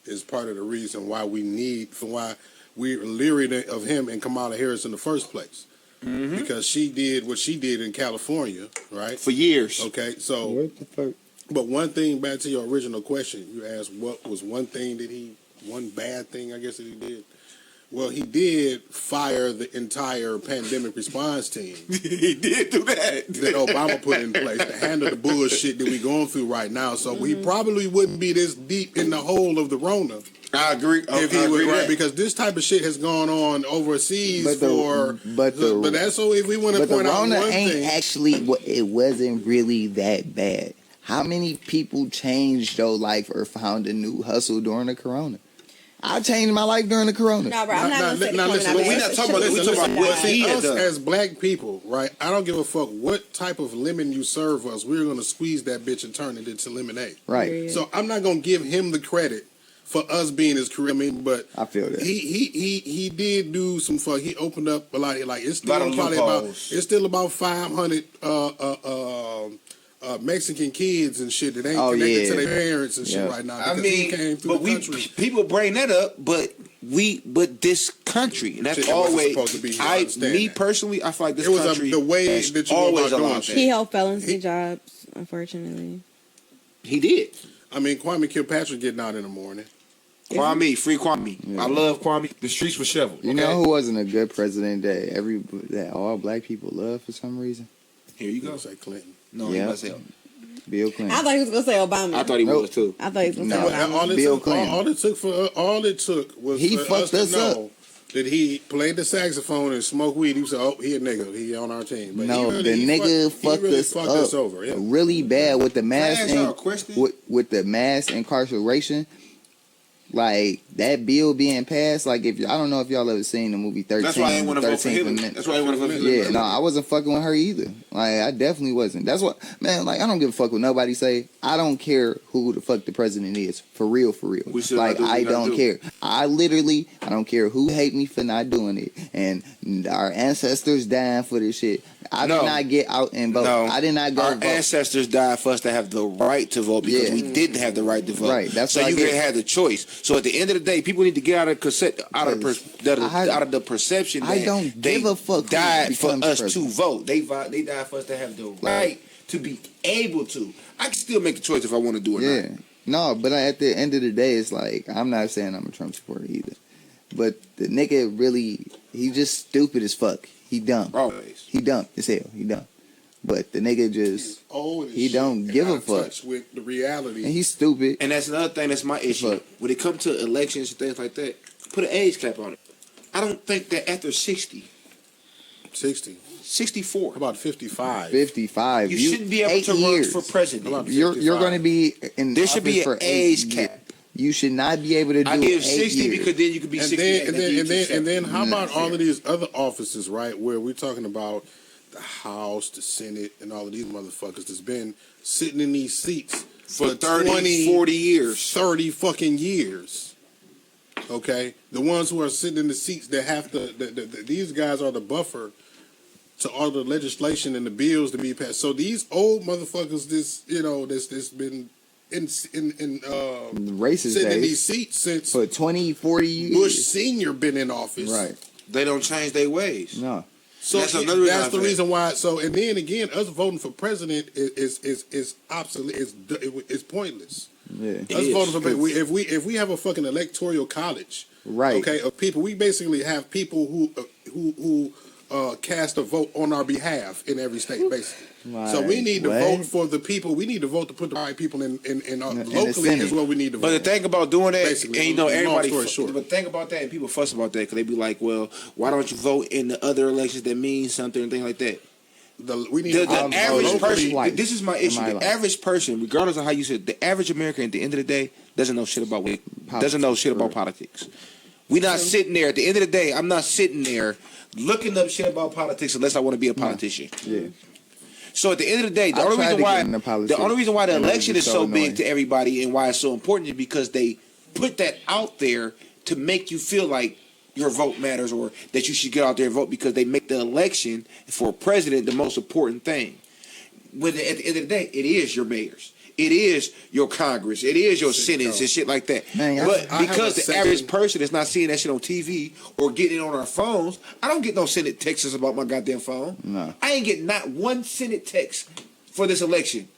is part of the reason why why we're leery of him and Kamala Harris in the first place. Mm-hmm. Because she did what she did in California, right? For years. Okay, so. What the fuck? But one thing, back to your original question, you asked what was one bad thing, I guess, that he did? Well, he did fire the entire pandemic response team. He did do that. That Obama put in place to handle the bullshit that we're going through right now. So we probably wouldn't be this deep in the hole of the Rona. I agree. If he was right, because this type of shit has gone on overseas but that's so. If we want to point out one thing, actually, it wasn't really that bad. How many people changed their life or found a new hustle during the corona? I changed my life during the corona. No, bro, I'm not going to listen, we're not talking about. We're talking about what he has done. As black people, right? I don't give a fuck what type of lemon you serve us. We're going to squeeze that bitch and turn it into lemonade. Right. So I'm not going to give him the credit for us being his career. I mean, but I feel that he did do some fuck. He opened up a lot. Like it's still it's still about 500 Mexican kids and shit that ain't connected to their parents and shit right now. I mean, he came through the country. People bring that up, but this country, and that's always supposed to be. Personally, I feel like this it was country the way that you always go about allowed doing He helped felons get jobs, unfortunately. He did. I mean, Kwame Kilpatrick getting out in the morning. Kwame, free Kwame. Yeah. I love Kwame. The streets were shoveled. You know who wasn't a good president that all black people love for some reason? Here you go. Say Clinton. No, he must say Bill Clinton. I thought he was going to say Obama. I thought he was too. I thought he was going to say Obama. Bill Clinton. All it took was he for fucked us to up. know that he played the saxophone and smoked weed. He said, "Oh, he a nigga. He on our team." But the nigga fucked us over. Yeah. Really bad with the mass with the mass incarceration. Like that bill being passed, like if I don't know if y'all ever seen the movie 13. That's why I didn't want to vote for him. That's why I want to vote for him. Yeah, no, I wasn't fucking with her either. Like I definitely wasn't. That's what, man. Like I don't give a fuck what nobody say. I don't care who the fuck the president is. For real. Like I don't care. I don't care who hate me for not doing it. And our ancestors dying for this shit. I did not get out and vote. No, I did not go our vote. Ancestors died for us to have the right to vote because we didn't have the right to vote. Right. That's so you could have the choice. So at the end of the day, people need to get out of the perception that I don't they give a fuck died for us president. to vote. They died for us to have the right to be able to. I can still make the choice if I want to do it. Yeah. No, but at the end of the day, it's like I'm not saying I'm a Trump supporter either. But the nigga really, he just stupid as fuck. He dumb. Always. He dumb as hell. He dumb. But the nigga just he don't give a fuck with the reality. And he's stupid. And that's another thing that's my issue. When it comes to elections and things like that, put an age cap on it. I don't think that after 60, 64. How about 55? 55. You shouldn't be able to run for president. You're going to be in there should be an age cap. You should not be able to do. I give 60 years. because then you could be 68. And then how about all of these other offices, right? Where we're talking about the House, the Senate, and all of these motherfuckers that's been sitting in these seats for 30, 40 years. 30 fucking years. Okay? The ones who are sitting in the seats that have to, these guys are the buffer to all the legislation and the bills to be passed. So these old motherfuckers, this been in racist sitting days in these seats since for 20, 40 years. Bush Senior been in office. Right. They don't change their ways. No. So that's the reason why. So and then again, us voting for president is obsolete. It's pointless. Yeah. Us voting for if we have a fucking electoral college, right? Okay, of people, we basically have people who cast a vote on our behalf in every state, basically. Right. So we need to vote for the people. We need to vote to put the right people in locally is what we need to vote. But the thing about doing that, basically, and everybody. But think about that, and people fuss about that because they be like, "Well, why don't you vote in the other elections that mean something and things like that?" We need the average person. This is my issue. The average person, regardless of how you say it, the average American at the end of the day doesn't know shit about politics. We're not sitting there at the end of the day. I'm not sitting there looking up shit about politics unless I want to be a politician. Yeah. So at the end of the day, the only reason why the election is so big to everybody and why it's so important is because they put that out there to make you feel like your vote matters or that you should get out there and vote because they make the election for president the most important thing. at the end of the day, it is your mayors. It is your Congress. It is your Senate and shit like that. Man, but I because the average person is not seeing that shit on TV or getting it on our phones, I don't get no Senate texts about my goddamn phone. No. I ain't getting not one Senate text for this election.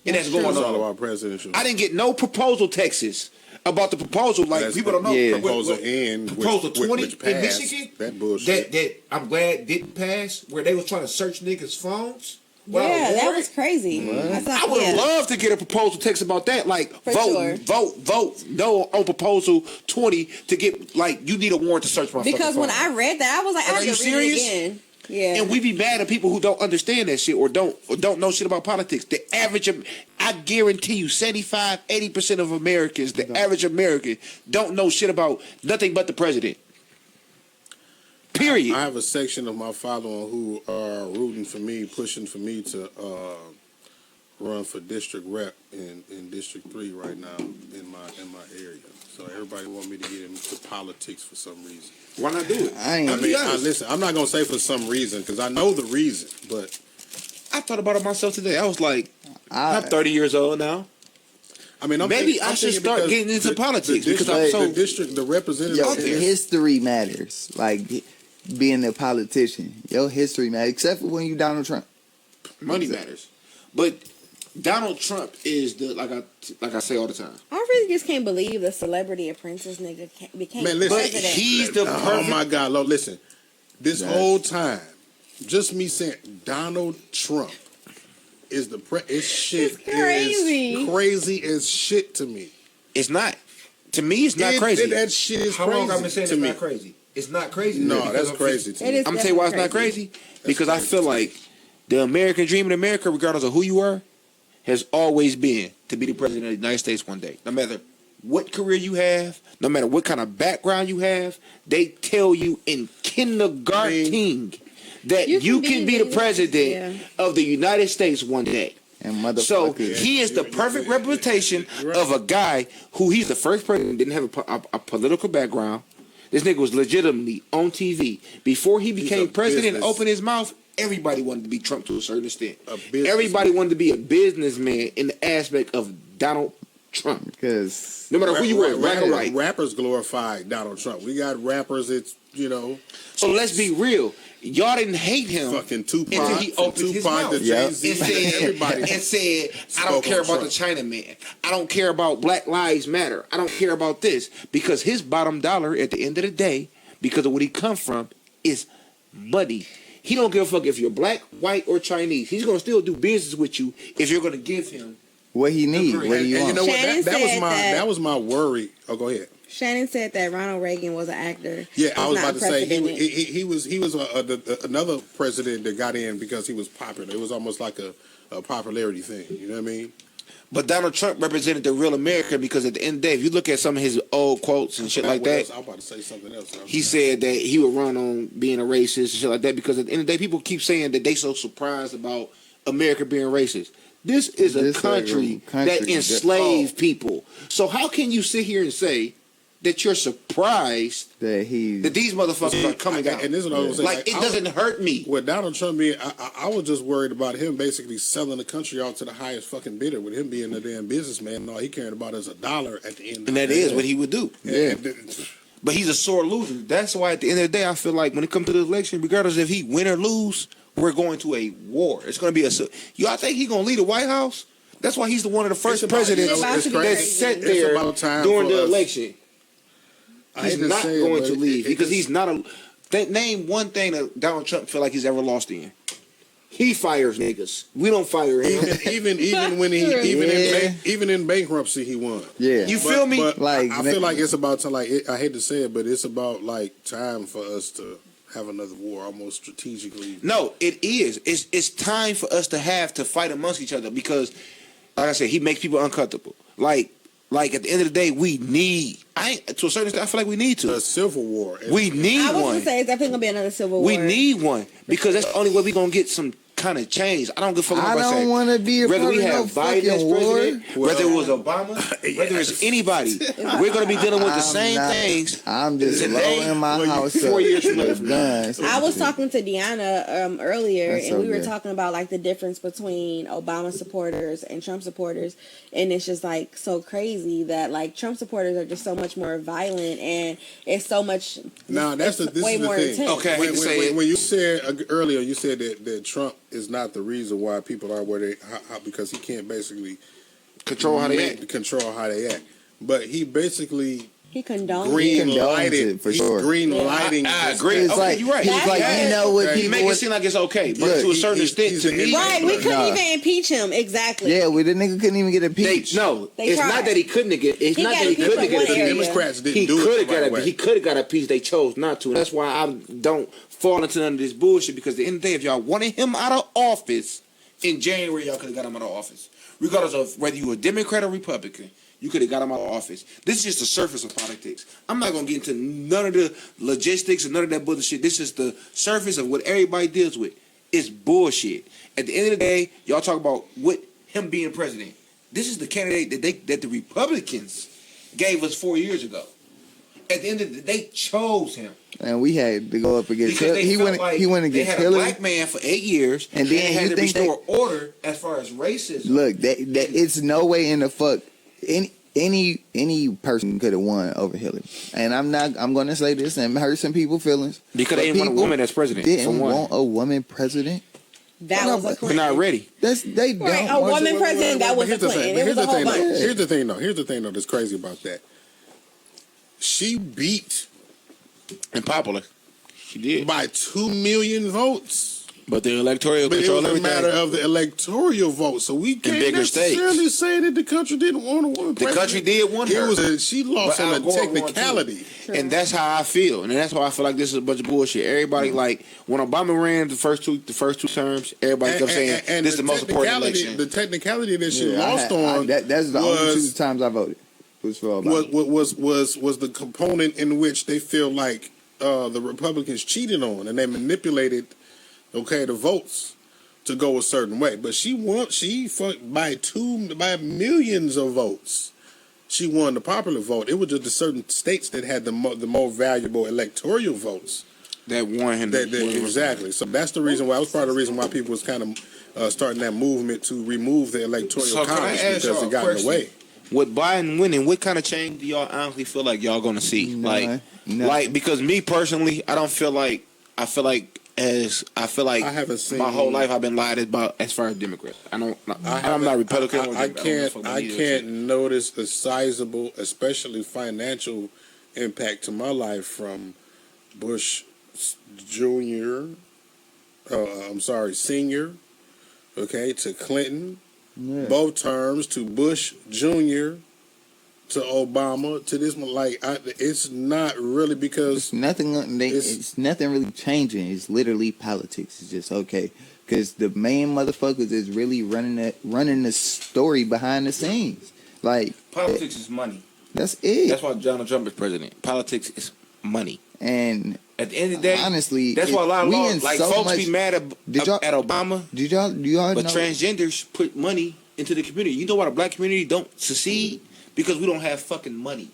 And that's going It's all on. about presidential. I didn't get no proposal texts about the proposal. Like, That's people don't know. yeah. proposal in Proposal 20 which in passed. Michigan. That bullshit. That I'm glad didn't pass, where they was trying to search niggas' phones. while I Yeah, that wore was it. crazy. I would have loved to get a proposal text about that. Like, For vote no on proposal 20 to get, like, you need a warrant to search my Because fucking when phone. I read that, I was like, I Are have you to read serious? it again. Yeah. And we be mad at people who don't understand that shit or don't know shit about politics. The average, I guarantee you, 75-80% of Americans, the average American, don't know shit about nothing but the president. Period. I have a section of my following who are rooting for me, pushing for me to run for district rep in District 3 right now in my area. So everybody want me to get into politics for some reason. Why not do it? I ain't. Listen, I'm not gonna say for some reason because I know the reason, but I thought about it myself today. I was like, I- I'm 30 years old now. I mean, Maybe I should start because getting into politics the because I'm so the district, the representative. Yo, out there. history matters. Like being a politician, your history matters. Except for when you Donald Trump. money matters. But Donald Trump is the like I say all the time. I really just can't believe the celebrity apprentice nigga became Man, listen. president. But he's the Oh perfect. my God, Lord, listen. This That's- whole time, just me saying Donald Trump is the shit It's crazy. is crazy as shit to me. It's not. To me, it's not crazy. That shit is How crazy long I've been saying to it's me. not crazy? It's not crazy. to me No, because that's I'm- crazy to It me. is I'm gonna tell you why it's not crazy. Because I feel like the American dream in America, regardless of who you are, has always been to be the president of the United States one day. No matter what career you have, no matter what kind of background you have, they tell you in kindergarten that you can be the president of the United States one day. And So motherfuckers. he is the perfect representation of a guy who he's the first president, didn't have a political background. This nigga was legitimately on TV. Before he became a president and business- opened his mouth, everybody wanted to be Trump to a certain extent. A businessman. Everybody wanted to be a businessman in the aspect of Donald Trump. Because No matter who you were, black or white. Rappers glorify Donald Trump. We got rappers. It's So let's be real. Y'all didn't hate him fucking Tupac, until he from opened his Tupac mouth to Jay-Z, and said, everybody. I don't spoke care on about the Trump. Chinaman. I don't care about Black Lives Matter. I don't care about this. Because his bottom dollar at the end of the day, because of what he come from, is money. He don't give a fuck if you're black, white, or Chinese. He's gonna still do business with you if you're gonna give him. what he need, what And do you you want? know what? Shannon That was said my that- that was my worry. Oh, go ahead. Shannon said that Ronald Reagan was an actor. Yeah, I It's was not about to say unprecedented. he was another president that got in because he was popular. It was almost like a popularity thing. You know what I mean? But Donald Trump represented the real America because at the end of the day, if you look at some of his old quotes and shit like What else? that, I was about to say something else. he said that he would run on being a racist and shit like that because at the end of the day, people keep saying that they so surprised about America being racist. This is a This is a country country that that- enslaved people. So how can you sit here and say that you're surprised That he that these motherfuckers are coming out? And this is what I was saying. Like, it doesn't hurt me. With Donald Trump being, I was just worried about him basically selling the country out to the highest fucking bidder. With him being a damn businessman, and all he caring about is a dollar at the end. And that is what he would do. Yeah. But he's a sore loser. That's why at the end of the day, I feel like when it comes to the election, regardless if he win or lose, we're going to a war. It's going to be y'all think he's going to lead the White House? That's why he's the one of the first It's about- presidents it's about to be that crazy. sat It's there about time during for the us. election. I He's hate to not say it, going but to leave it because just- he's not a. Name one thing that Donald Trump feel like he's ever lost in. He fires niggas. We don't fire him. even when he Yeah. even in bankruptcy he won. yeah. You feel me? But Like, I feel like it's about to I hate to say it, but it's about like time for us to have another war, almost strategically. No, it is. It's time for us to fight amongst each other because, like I said, he makes people uncomfortable. Like at the end of the day, we need. To a certain extent, I feel like we need A to. civil war. We need I was one. gonna say it's definitely gonna be another civil war. We need one because that's the only way we're gonna get some kind of changed. I don't give a fuck I about don't want to be a whether part we of have no Biden as fucking war. president, whether it was Obama, whether it's anybody, we're going to be dealing with the same things. I'm just today, low in my house 4 years from with now. guns. I was talking to Deanna earlier, That's and so we were good. talking about like the difference between Obama supporters and Trump supporters, and it's just like so crazy that like Trump supporters are just so much more violent, and it's so much. Now this way is the more thing. intense. Okay, I hate when, to say when, it. when you said earlier, you said that Trump is not the reason why people are where they because he can't basically Control how they act. control how they act. But he basically He condones green condones lighted it, for sure. green lighting. I this- agree. It's Okay, like you're right. he was like, That's you know what okay. He people make it would- seem like it's okay, but Look, to a certain he's extent, to an me, idiot. Right, we couldn't Nah. even impeach him. Exactly. Yeah, the nigga couldn't even get a they peach. no. They It's tried. not that he couldn't get. It's He not got that he a piece couldn't of get one a area. piece. Democrats didn't He do could it have the right got way. a. He could have got a piece. They chose not to. And that's why I don't fall into none of this bullshit. Because at the end of the day, if y'all wanted him out of office in January, y'all could have got him out of office, regardless of whether you were Democrat or Republican. You could have got him out of office. This is just the surface of politics. I'm not gonna get into none of the logistics and none of that bullshit. This is the surface of what everybody deals with. It's bullshit. At the end of the day, y'all talk about what him being president. This is the candidate that the Republicans gave us 4 years ago. At the end of the day, they chose him And we had to go up against because Hillary. they He felt went. like He went they against had a Hillary. black man for 8 years, And then had you to think they- restore order as far as racism. Look, that it's no way in the fuck any person could have won over Hillary. And I'm going to say this and hurt some people's feelings. Because but they didn't want a people woman as president. For Didn't one. want a woman president. That Well, was a but We're Clinton. not ready. They don't. Right, a woman president, that was a Clinton. It was a whole bunch. Here's the thing, though. Here's the thing, though. That's crazy about that. She beat And popular. She did. by 2 million votes. But the electoral But it control was a everything. matter of the electoral vote, so we can't bigger necessarily say that the country didn't want a woman. The president. country did want her. It was she lost But on Al a Gore won, too. technicality. And that's how I feel. And that's why I feel like this is a bunch of bullshit. Everybody like when Obama ran the first two terms, everybody kept saying this is the most important election. The technicality that she Yeah, lost on that's the only was- 2 times I voted. Was for Obama. was the component in which they feel like the Republicans cheated on and they manipulated the votes to go a certain way. But she won by millions of votes. She won the popular vote. It was just the certain states that had the more valuable electoral votes. That won him. Exactly. So that's the reason why. That was part of the reason why people was kind of starting that movement to remove the electoral So can I college ask because y'all it a got in the question? way. With Biden winning, what kind of change do y'all honestly feel like y'all gonna see? None. Like because me personally, I don't feel like I haven't seen my whole life I've been lied about as far as Democrats. I'm not Republican. or I Democrat. I can't notice a sizable, especially financial impact to my life from Bush Jr. Senior, to Clinton, Yeah. both terms to Bush Jr. to Obama to this one. It's not really because It's nothing. It's nothing really changing. It's literally politics. It's just okay because the main motherfuckers is really running the story behind the scenes. Like Politics is money. that's it. That's why Donald Trump is president. Politics is money. And At the end of the day, honestly, that's why a lot of we laws, in like so folks much- be mad at Obama, do y'all but know? transgenders put money into the community. You know why the black community don't succeed? Because we don't have fucking money.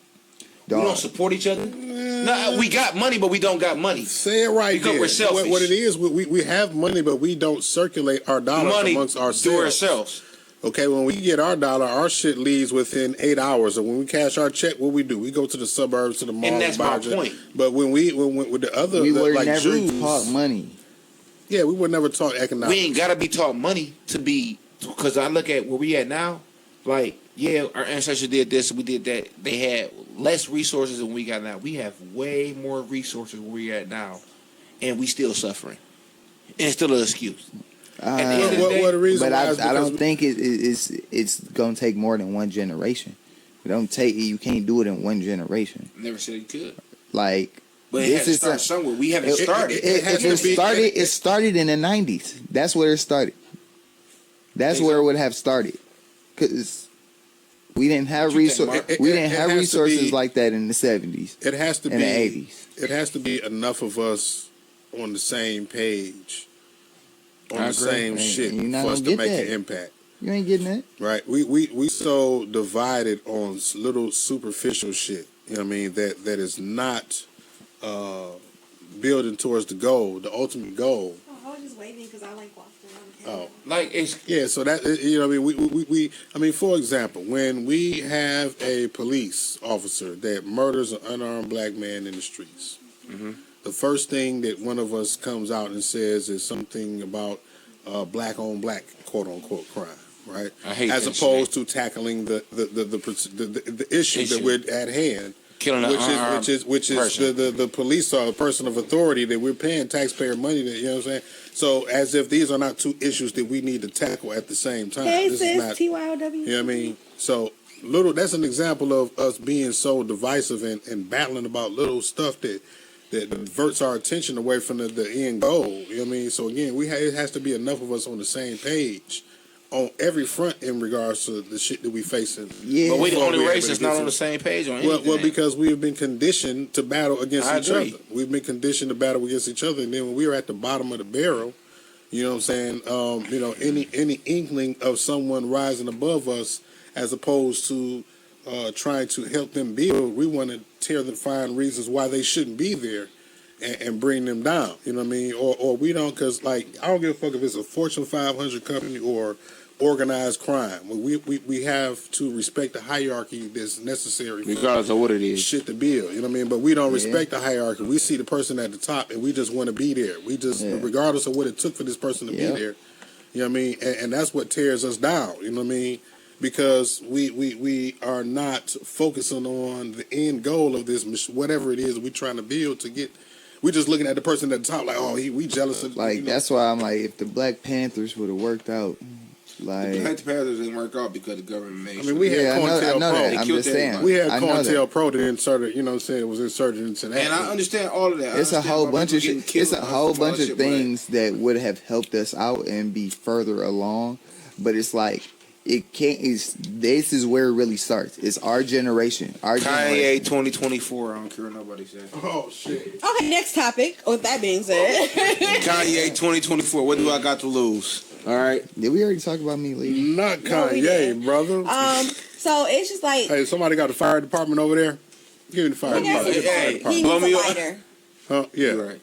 We don't support each other. No, we got money, but we don't got money. say it right Because there. we're selfish. What it is, we have money, but we don't circulate our dollars Money amongst to ourselves. ourselves. Okay, when we get our dollar, our shit leaves within 8 hours. And when we cash our check, what we do? We go to the suburbs, to the mall. And that's my buy it. point. But when with the other, we were like never Jews, taught money. yeah, we were never taught economics. We ain't gotta be taught money to be. Because I look at where we at now. Like, yeah, our ancestors did this, we did that. They had less resources than we got now. We have way more resources where we at now, and we still suffering. And it's still an excuse. At the end of the day, What the reason But why is I because don't think it's gonna take more than one generation. You can't do it in one generation. never said you could. Like But it has to start somewhere. We haven't started. It started in the 90s. That's where it started. That's where it would have started. Cause we didn't have resources. We didn't have resources like that in the 70s. it has to in be the 80s. It has to be enough of us on the same page on I the agree. same And shit you're not for us gonna to get make that. an impact. You ain't getting that. Right. We so divided on little superficial shit. You know what I mean? That is not building towards the goal, the ultimate goal. Oh, I was just waving because I like walking Oh, Like it's yeah. So that you know, what I mean, we I mean, for example, when we have a police officer that murders an unarmed black man in the streets, the first thing that one of us comes out and says is something about black on black, quote unquote, crime. Right, I hate as that opposed to tackling the issue that we're at hand, killing which is the police or a person of authority that we're paying taxpayer money to. You know what I'm saying? So as if these are not two issues that we need to tackle at the same time. Hey, This sis, is not, TYOW. you know what I mean? So that's an example of us being so divisive and battling about little stuff that diverts our attention away from the end goal. You know what I mean? So again, it has to be enough of us on the same page on every front in regards to the shit that we facing. Yeah. but we the Before only we race able that's to not get on to- the same page on anything. Well, because we have been conditioned to battle against I each agree. other. We've been conditioned to battle against each other, and then when we were at the bottom of the barrel, you know what I'm saying? You know, any inkling of someone rising above us, as opposed to trying to help them build, we want to find reasons why they shouldn't be there, and bring them down. You know what I mean? Or we don't, because like I don't give a fuck if it's a Fortune 500 company or organized crime. We have to respect the hierarchy that's necessary for regardless of what it is. shit to build. You know what I mean? But we don't respect the hierarchy. We see the person at the top and we just want to be there. We just, regardless of what it took for this person to be there, you know what I mean? And that's what tears us down. You know what I mean? Because we are not focusing on the end goal of this, whatever it is we're trying to build to get. We're just looking at the person at the top like, oh, we jealous of. Like, you know. that's why I'm like, if the Black Panthers would have worked out, like, The Black Panthers didn't work out because the government made. I mean, we had I know COINTELPRO. that. I'm killed just saying. We had I know that. COINTELPRO that inserted, you know what I'm saying, it was inserted into that. And I understand all of that. It's a whole bunch of shit. It's a whole bunch of shit, things that would have helped us out and be further along, but it's like it can't. This is where it really starts. It's our generation. Our Kanye generation. 2024. I don't care what nobody says. Oh, shit. Okay, next topic. With that being said, Kanye 2024. What do I got to lose? All right. Did we already talk about me leaving? Not No, we Kanye, didn't. brother. so it's just like Hey, somebody got the fire department over there? Give me the fire he needs, department. Hey, he blow needs me a up. lighter. Huh? Yeah. Right.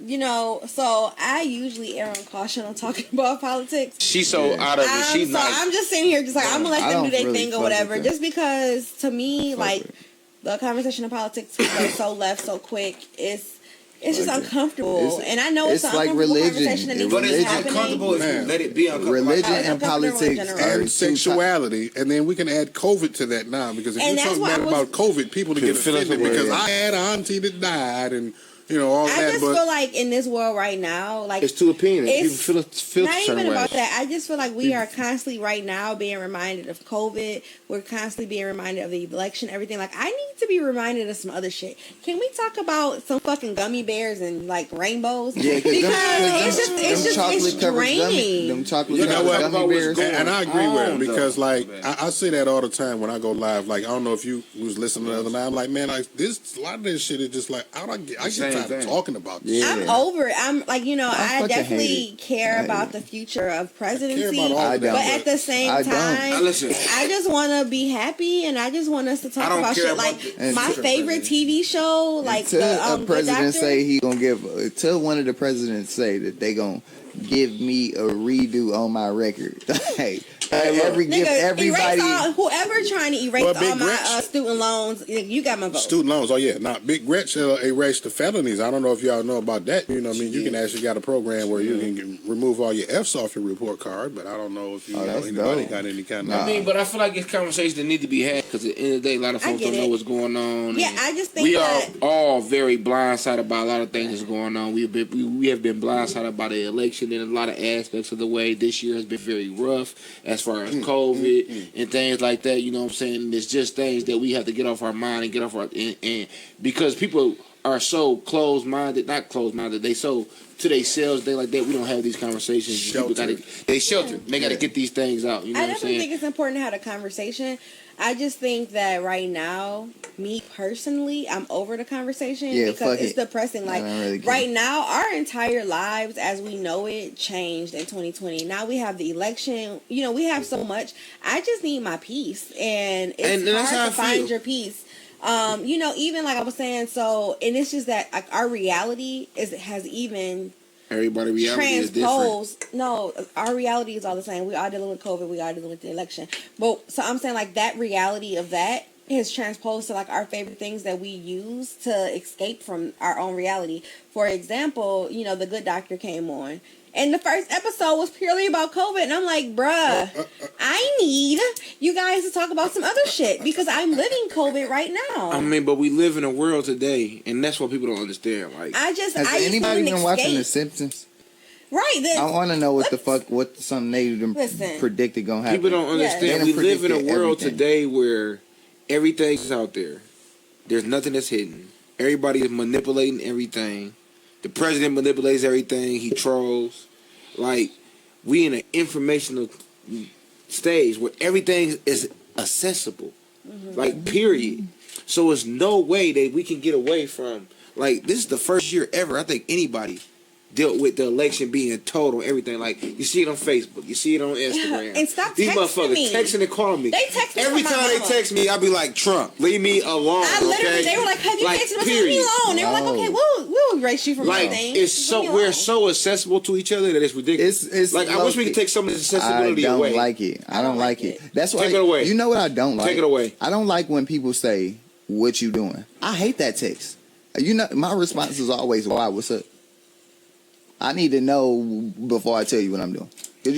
You know, so I usually err on caution on talking about politics. She's so out of it. She's so not. I'm just sitting here, just like I'm gonna let I them do don't their really thing or fuck whatever. with that. Just because to me, like with the conversation of politics goes so left so quick. It's just Fuck it. uncomfortable, It's- and I know it's it's an like uncomfortable religion. conversation that needs But to be it's happening. uncomfortable if you Man. let it be uncomfortable. Religion It's and uncomfortable in politics general. are And two sexuality, and then we can add COVID to that now, because if And you that's talk why I bad was- about COVID, people to get Feel offended some way. because I had an auntie that died, and you know all I that. just But feel like in this world right now, like It's too opinionated. People It's feel not certain even about ways. that. I just feel like we are constantly right now being reminded of COVID. We're constantly being reminded of the election, everything. Like I need to be reminded of some other shit. Can we talk about some fucking gummy bears and like rainbows? Yeah, it's draining. Them chocolate you know covered what? gummy bears. And I agree with him on, because, though. like, I say that all the time when I go live. Like, I don't know if you was listening the other night. I'm like, man, like this, a lot of this shit is just like, I get Same tired of thing. talking about this. Yeah. shit. I'm over it. I'm like, you know, I fucking definitely hate it. care I hate about it. the future of presidency. about all I of don't. But that. at the same I don't. time, Now, listen. I just want to be happy, and I just want us to I talk don't about care shit about like the my future favorite president. TV show, like Until the a Good president Doctor. say he gonna give, until one of the presidents say that they gonna give me a redo on my record. Hey, every give Nigga, everybody. erase all, whoever trying to erase Well, Big all my Gretch- student loans, you got my vote. Student loans, oh yeah. Now, Big Gretch erased the felonies. I don't know if y'all know about that. You know what I mean? You can actually got a program where you can remove all your F's off your report card, but I don't know if you know that's anybody dope. got any kind I of... mean, but I feel like it's conversations that need to be had because at the end of the day, a lot of I folks get don't know it. what's going on. Yeah, and I just think we that- are all very blindsided by a lot of things that's going on. We have been blindsided by the election in a lot of aspects of the way. This year has been very rough as far as COVID and things like that. You know what I'm saying? And it's just things that we have to get off our mind and get off our and because people are so closed-minded, not closed-minded, they so to themselves, they like that, we don't have these conversations. They sheltered. They got to get these things out. You know I what I'm definitely saying? think it's important to have a conversation. I just think that right now, me personally, I'm over the conversation because it's depressing. Like, right now, our entire lives as we know it changed in 2020. Now we have the election. You know, we have so much. I just need my peace. And it's hard to find your peace. You know, even like I was saying, so, and it's just that like our reality has even everybody reality transposed. is different. No, our reality is all the same. We are dealing with COVID. We are dealing with the election. But so I'm saying like that reality of that is transposed to like our favorite things that we use to escape from our own reality. For example, you know, The Good Doctor came on. And the first episode was purely about COVID. And I'm like, bruh, I need you guys to talk about some other shit because I'm living COVID right now. I mean, but we live in a world today, and that's what people don't understand. Like, has anybody been watching The Simpsons? Right. I want to know what something they predicted gonna happen. People don't understand. We live in a world today where everything is out there. There's nothing that's hidden. Everybody is manipulating everything. The president manipulates everything. He trolls. Like, we in an informational stage where everything is accessible. Like, period. So there's no way that we can get away from, like, this is the first year ever I think anybody dealt with the election being told on everything. Like, you see it on Facebook, you see it on Instagram. And stop These texting motherfuckers me. texting and calling me. They text me every from my time they mama. text me, I'll be like, Trump, leave me alone. I literally, okay? they were like, have you like, texted me? Leave me alone. They were like, okay, we'll erase you from like, everything. it's so we're so accessible to each other that it's ridiculous. It's like, I wish we could take some of this accessibility away. I don't like it. I don't like it. That's why. Take it away. You know what I don't like? Take it away. I don't like when people say, "What you doing?" I hate that text. You know, my response is always, "Why? What's up?" I need to know before I tell you what I'm doing. Cause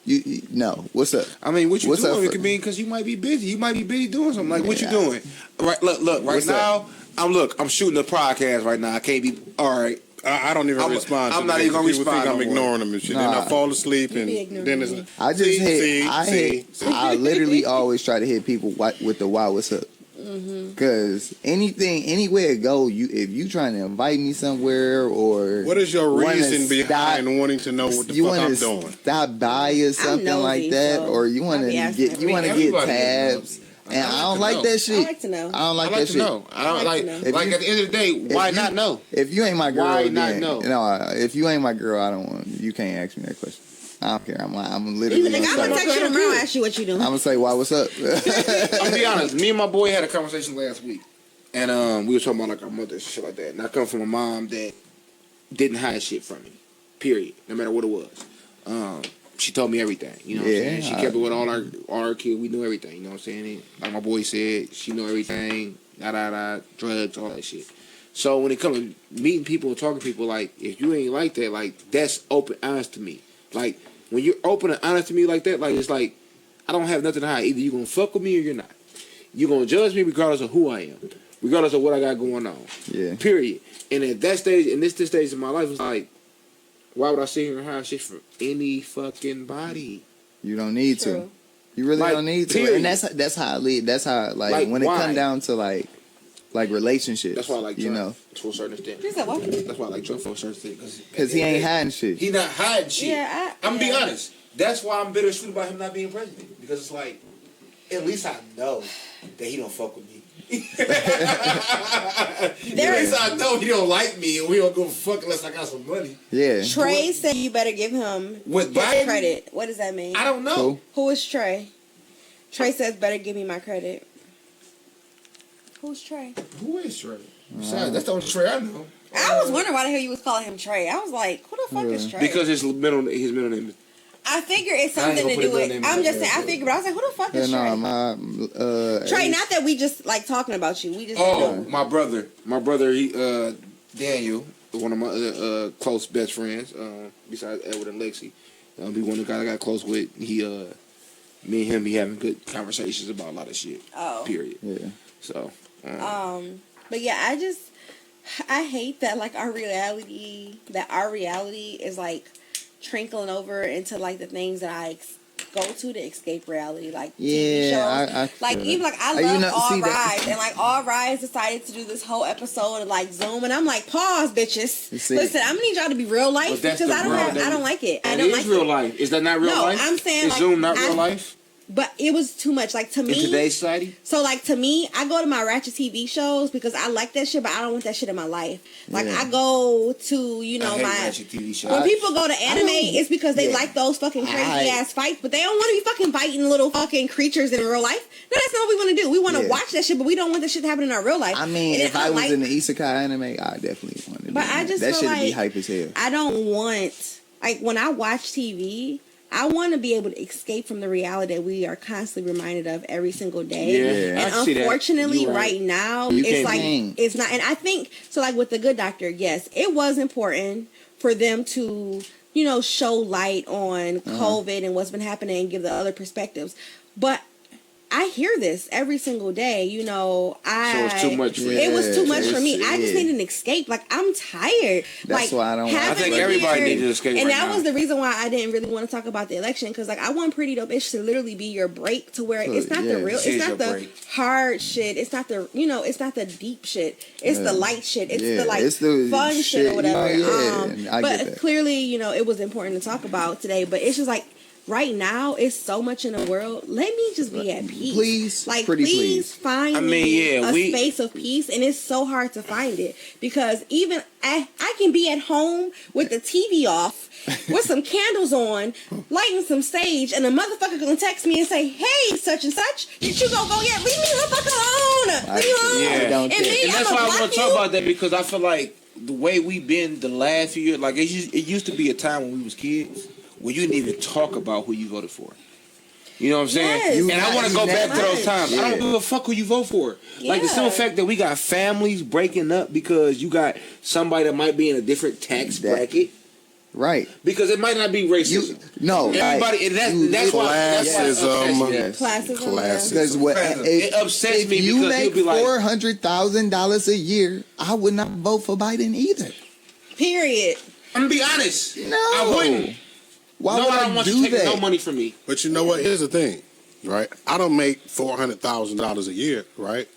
you know, what's up? I mean, what you what's doing? Up It could be because you might be busy. You might be busy doing something. Like, what you doing? Right, look. Right What's now, I'm shooting a podcast right now. I can't be. All right. I don't even respond. I'm not even gonna people respond. Think I'm ignoring them and shit. Then I fall asleep and then it's. I just I literally always try to hit people with the "Why? What's up?" Because anywhere it go, if you trying to invite me somewhere or what is your reason behind wanting to know what the fuck I'm doing? Stop by or something like that, or you want to get tabs. And I don't like that shit. I like to know. I don't like that shit. I don't like at the end of the day, why not know? If you ain't my girl, why not know? No, if you ain't my girl, I don't want. You can't ask me that question. I don't care. I'm literally. I'm gonna text you tomorrow and ask you what you doing. I'm gonna say, "Why? What's up?" I'm gonna be honest. Me and my boy had a conversation last week, and we were talking about like our mothers and shit like that. And I come from a mom that didn't hide shit from me. Period. No matter what it was. She told me everything. You know what I'm saying? She kept it with all our kids. We knew everything. You know what I'm saying? Like my boy said, she knew everything. Drugs, all that shit. So when it comes to meeting people and talking to people, like if you ain't like that, like that's open, honest to me. Like when you're open and honest to me like that, like it's like I don't have nothing to hide. Either you gonna fuck with me or you're not. You're gonna judge me regardless of who I am, regardless of what I got going on. Yeah. Period. And at that stage, in this stage of my life, it's like, why would I sit here and hide shit from any fucking body? You don't need to. You really don't need to. Period. And that's how I live. That's how like when it come down to like relationships. That's why I like Trump, you know, to a certain extent. You said what? That's why I like Trump for a certain extent. Because he ain't hiding shit. He not hiding shit. Yeah, I'm gonna be honest. That's why I'm bittersweet about him not being president. Because it's like, at least I know that he don't fuck with me. At least I know he don't like me and we don't go fuck unless I got some money. Yeah. Trey said you better give him with credit. What does that mean? I don't know. Who is Trey? Trey says better give me my credit. Who's Trey? Who is Trey? Besides, that's the only Trey I know. I was wondering why the hell you was calling him Trey. I was like, who the fuck is Trey? Because his middle name is. I figure it's something to do with. I'm just saying. I figured, but I was like, who the fuck is Trey? Trey, not that we just like talking about you. We just. My brother. He Daniel, one of my close best friends. Besides Edward and Lexi, be one of the guys I got close with. He me and him be having good conversations about a lot of shit. Oh. Period. Yeah. So. But yeah, I hate that like our reality is like trickling over into like the things that I go to escape reality, like TV Yeah, shows. I like feel even that. like I love You know, All see that- Rise, and like All Rise decided to do this whole episode of like Zoom, and I'm like, pause, bitches. You see- Listen, I'm gonna need y'all to be real life But that's because the I don't world have, that I don't like it. I It don't is like real it. life. Is that not real No, life? I'm saying, is like, Zoom not real life But it was too much. Like to in me, today's society? so like to me, I go to my ratchet TV shows because I like that shit, but I don't want that shit in my life. Like Yeah. I go to, you I know, hate my ratchet TV shows. when people go to anime, don't- it's because they yeah. like those fucking crazy I- ass fights, but they don't want to be fucking fighting little fucking creatures in real life. No, that's not what we want to do. We want to Yeah. watch that shit, but we don't want that shit to happen in our real life. I mean, And if then I was like, in the Isekai anime, I definitely wanted. But I just that feel should be like hype as hell. I don't want, like when I watch TV, I want to be able to escape from the reality that we are constantly reminded of every single day. Yeah, And I see that. unfortunately, You're right. right now, You it's can't like think. it's not. And I think so. Like with the Good Doctor, yes, it was important for them to, you know, show light on COVID and what's been happening and give the other perspectives. But I hear this every single day. You know, So it's too much for you. It was too much for me. Yes, I just yeah. need an escape. Like I'm tired. That's like, why I don't having watch I think a everybody year- needs to escape And right that now. was the reason why I didn't really want to talk about the election, because like I want Pretty Dope Bitch to literally be your break to where it's not yeah, the real, it's it's your not the break. hard shit, it's not the, you know, it's not the deep shit, it's the light shit, it's Yeah, the like it's the fun shit shit, or whatever. you know, yeah, I but get that. clearly, you know, it was important to talk about today. But it's just like right now, it's so much in the world. Let me just be at peace, Please, like pretty please find I mean, me yeah, a we- space of peace, and it's so hard to find it because even I can be at home with the TV off, with some candles on, lighting some sage, and a motherfucker gonna text me and say, "Hey, such and such, did you go? Yeah, leave me the fuck alone. Leave me alone." Yeah. I don't And care. me, And that's I'ma why I block want to you. talk about that, because I feel like the way we've been the last few years, like it used to be a time when we was kids where you didn't even talk about who you voted for. You know what I'm saying? Yes. And I want to go back to those times. I Yeah. don't give a fuck who you vote for. Like the simple Yeah. fact that we got families breaking up because you got somebody that might be in a different tax That- bracket. Right. Because it might not be racist. You no. Everybody, and that's why it upsets me. Yes. Classism. Because It upsets if me you because make you'll be like, $400,000 a year, I would not vote for Biden either. Period. I'm gonna be honest. No. I wouldn't. Why No, would I don't want you do taking that? no money from me. But you know what? Here's the thing, right? I don't make $400,000 a year, right?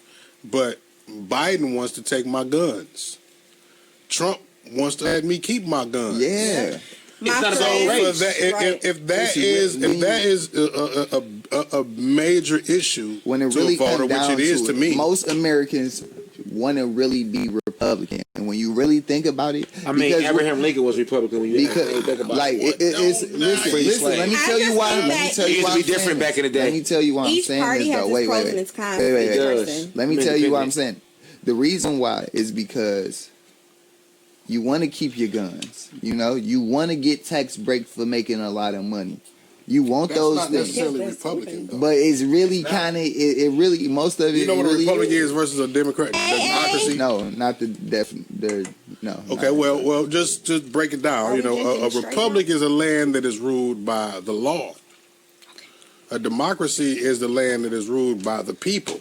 But Biden wants to take my guns. Trump wants to have me keep my guns. Yeah. My not about friend- race. For that, Right. if that Listen, is a major issue When it to really a voter, comes down which it is to to me, most Americans want to really be Republican, and when you really think about it, I mean, because- Abraham Lincoln was Republican when you because think about like it. it's Don't listen, free listen. slave. Let me I tell you just why. think Let me that tell it you used why to be I'm saying different this. back in the day. Let me tell you why I'm Each saying party this. has Though. its Wait, pros wait, and wait. its cons. Wait, for wait, each wait. person. Let me I'm tell you why I'm independent. saying. The reason why is because you want to keep your guns. You know, you want to get tax break for making a lot of money. You want that's those not things. necessarily Yes, that's Republican, though. But it's really kind of it really most of it. You know what a really Republican is versus a Democrat? Democracy. No, not the no. Okay, not well, just break it down. Are You we know, drinking a straight republic is a land that is ruled by the law. A democracy is the land that is ruled by the people.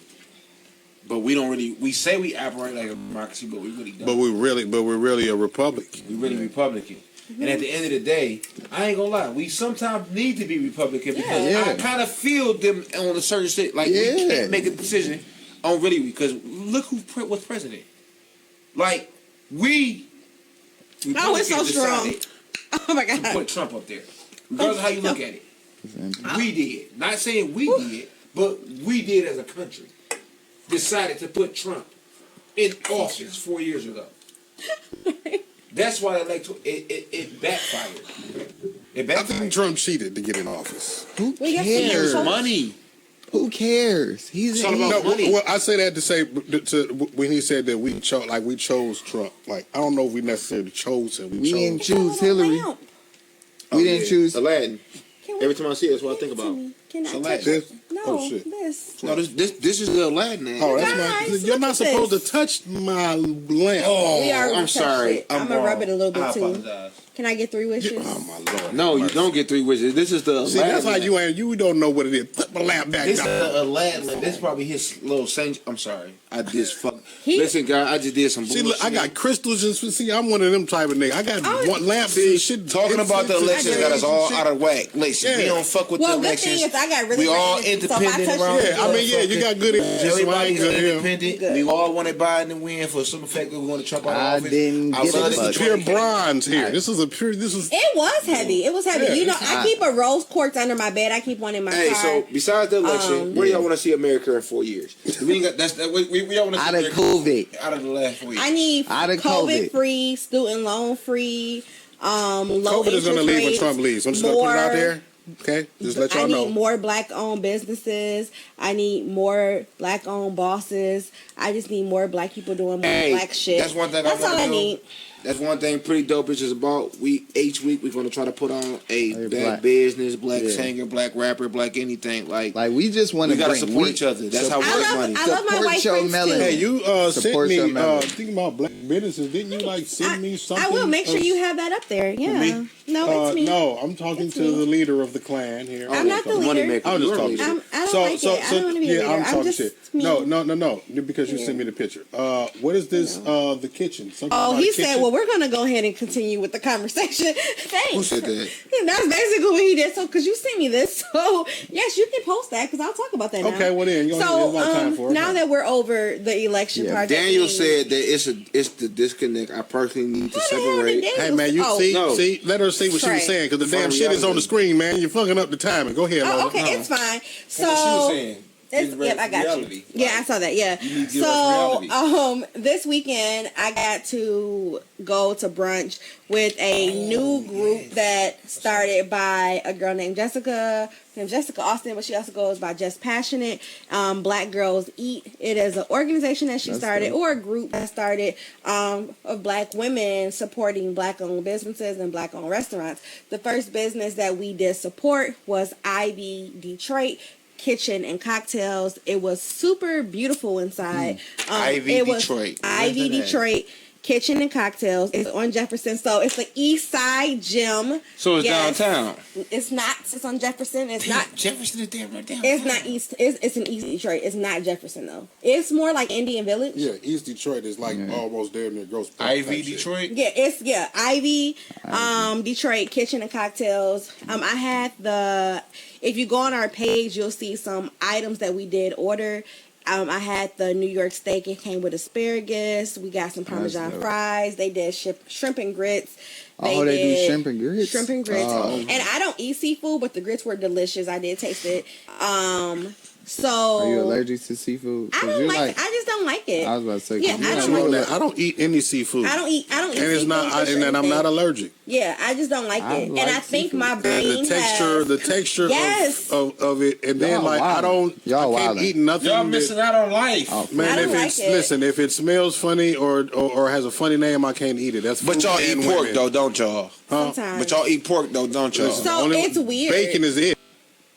But we don't really. We say we operate like a democracy, but we really don't. But we're really a republic. we really Republican. And at the end of the day, I ain't gonna lie. We sometimes need to be Republican because Yeah. I kind of feel them on a certain shit. Like we Yeah. can't make a decision on really because look who was president. Like we. Oh, it's so Republicans strong. decided Oh my to god. put Trump up there. Regardless of how you look at it, we did. Not saying we did, but we did as a country. Decided to put Trump in office 4 years ago. That's why it backfired. It I backfired. think Trump cheated to get in office. Who We got cares? some- Money. Who cares? It's all about No, money. well, I say that to say when he said that we chose Trump. Like I don't know if we necessarily chose him. We didn't chose. choose Hillary. We didn't choose. Aladdin. Can we- Every time I see it, that's what I think Give it to about. me. Can I So touch this? it? No, Oh, shit. this. No, this is the Aladdin. Man. Oh, that's Guys, not. You're look not at supposed this. to touch my lamp. Oh, We already I'm touched sorry. it. I'm gonna wrong. rub it a little bit I too. apologize. Can I get 3 wishes? Oh my lord. No, you don't get 3 wishes. This is the. See, that's how you ain't. You don't know what it is. Put my lap back This is down. the Aladdin. This is probably his little saint. I'm sorry. I just fuck. He- Listen, guy. I just did some See, bullshit. look, I got crystals and see. I'm one of them type of nigga. I got Oh, one lamps See, and shit. talking about the elections got us all out of whack. Listen, we Yeah. don't fuck with Well, the good elections. thing is I got really we all great energy, so if I independent touch around you, here. Yeah, I mean, yeah, you got good energy. Everybody's Yeah. independent. Good. We all wanted Biden to win for some effect that we want to Trump out of I office. didn't get love a this fuck. is Pure 20K. bronze here. This is a pure. This is. It was heavy. It was heavy. Yeah, You know, it's I hot. keep a rose quartz under my bed. I keep one in my Hey, car. so besides the election, where y'all want to see America in 4 years? We ain't got that's that. We don't want to see Out of America COVID. out of the last 4 years. I need Out of COVID COVID. free, student loan free, low COVID is going to interest leave when rates, Trump leaves. I'm just going to put it out more- there. Okay, just let I y'all need know. more black-owned businesses. I need more black-owned bosses. I just need more black people doing more Hey, black shit. that's one thing That's I want all I to do. need. That's one thing pretty dope bitches about. We each week we're gonna try to put on a black black. business, black Yeah. singer, black rapper, black anything. Like Like, we just want we to gotta bring support each other. That's how we I make love, money. I love my Support white your friends melody. too. Hey, you sent Support me your melody. thinking about black businesses. Didn't you like send me something? I will make sure you have that up there. Yeah. me? No, it's me. No, I'm talking It's to me. the leader of the clan here. I'm not the money leader. maker. I was just You're a talking leader. shit. I don't like it. I don't wanna be a leader. I'm I'm talking just shit. me. No, because you sent me the picture. What is this? The kitchen. Something Oh, about he a said, kitchen? well, we're going to go ahead and continue with the conversation. Thanks. Who said that? That's basically what he did. So, because you sent me this. So, yes, you can post that because I'll talk about that now. Okay, well then, there's So, not time for it. now that we're over the election Yeah, part. Daniel said that it's the disconnect. I personally need to separate. Hey man, you Oh. see, see, let her see what she Right. was saying because the damn From shit is on reality. the screen, man. You're fucking up the timing. Go ahead, Lola. Oh, okay, it's fine. So, What she was saying. Yep, I got reality. you. Yeah, I saw that. Yeah. You need to give us So, reality. this weekend I got to go to brunch with a new group that started by a girl named Jessica Austin, but she also goes by Just Passionate. Black Girls Eat. It is an organization that she started, or a group that started of black women supporting black-owned businesses and black-owned restaurants. The first business that we did support was Ivy Detroit Kitchen and Cocktails. It was super beautiful inside. Ivy it was Detroit. Ivy Where's that at? Detroit Kitchen and Cocktails. It's on Jefferson, so it's the East Side Gym. So it's Yes. downtown. It's not. It's on Jefferson. It's not. Jefferson is there right down. It's not East. It's in East Detroit. It's not Jefferson though. It's more like Indian Village. Yeah, East Detroit is like almost damn near Grosse Pointe Ivy type shit. Detroit. Yeah, Ivy, Detroit Kitchen and Cocktails. I had if you go on our page, you'll see some items that we did order. I had the New York steak. It came with asparagus. We got some Parmesan dope. fries. They did shrimp and grits. They do did shrimp and grits? Shrimp and grits. Oh. And I don't eat seafood, but the grits were delicious. I did taste it. So Are you allergic to seafood? I 'Cause don't you're like. I just don't like it. I was about to say, Yeah, 'cause I you're don't like- Know that I don't eat any seafood. I don't eat. and it's seafood not, for and then I'm anything. not allergic. Yeah, I just don't like I it, like and I think seafood. my brain The texture Yes. of it, and then Y'all like I wildin'. Y'all can't wildin'. eat nothing. Y'all that- missing out on life. Oh, Man, I if don't it's like it. listen, if it smells funny or has a funny name, I can't eat it. That's But food y'all and eat pork women. though, don't y'all? sometimes. But y'all eat pork though, don't y'all? Listen, So the only- it's weird. Bacon is it.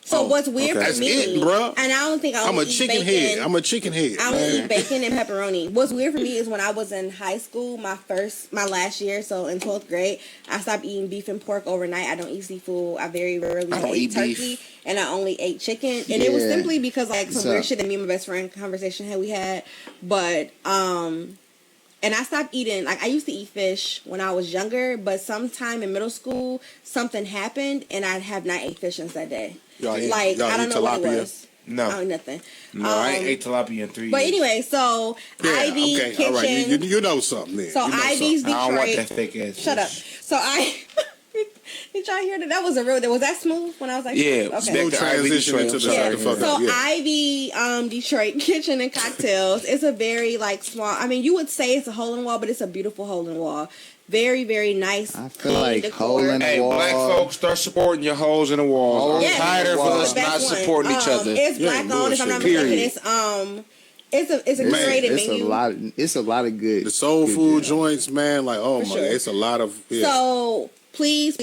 So what's weird okay. for That's me, it, bruh. and I don't think I'm a eat chicken bacon. head. I'm a chicken head. I only man. eat bacon and pepperoni. What's weird for me is when I was in high school, my last year, so in 12th grade, I stopped eating beef and pork overnight. I don't eat seafood. I very rarely I don't ate eat turkey, beef. and I only ate chicken. And it was Yeah. simply because like some So- weird shit that me and my best friend conversation we had. But and I stopped eating. Like I used to eat fish when I was younger, but sometime in middle school, something happened, and I have not ate fish since that day. Y'all eat- Like y'all I don't eat know what it tilapia? was. No. I don't eat nothing. No, I ain't ate tilapia in 3 But years. anyway, so Yeah, Ivy okay, Kitchen. all right. You know something then. So you know Ivy's something. I don't want Detroit. that fake ass. Shut up. fish. So I. Did y'all hear that? That was a real. Was that smooth when I was like? Yeah, Okay. Smooth back to Ivy transition Detroit. into I'm the sorry. shut the fuck So up. Yeah. Ivy Detroit Kitchen and Cocktails. It's a very like small. I mean, you would say it's a hole in the wall, but it's a beautiful hole in the wall. Very very nice. I feel clean like decor. hole in the Hey, wall. black folks, start supporting your holes in the walls. I'm Yes, tired of it's us the best not one. supporting each other. It's Yeah, black owned. If I'm not bullshit. mistaken, it's a It's, curated it's a menu. lot. It's a lot of good. The soul good food deals. joints, man. Like, oh For my, sure. it's a lot of. Yeah. So please,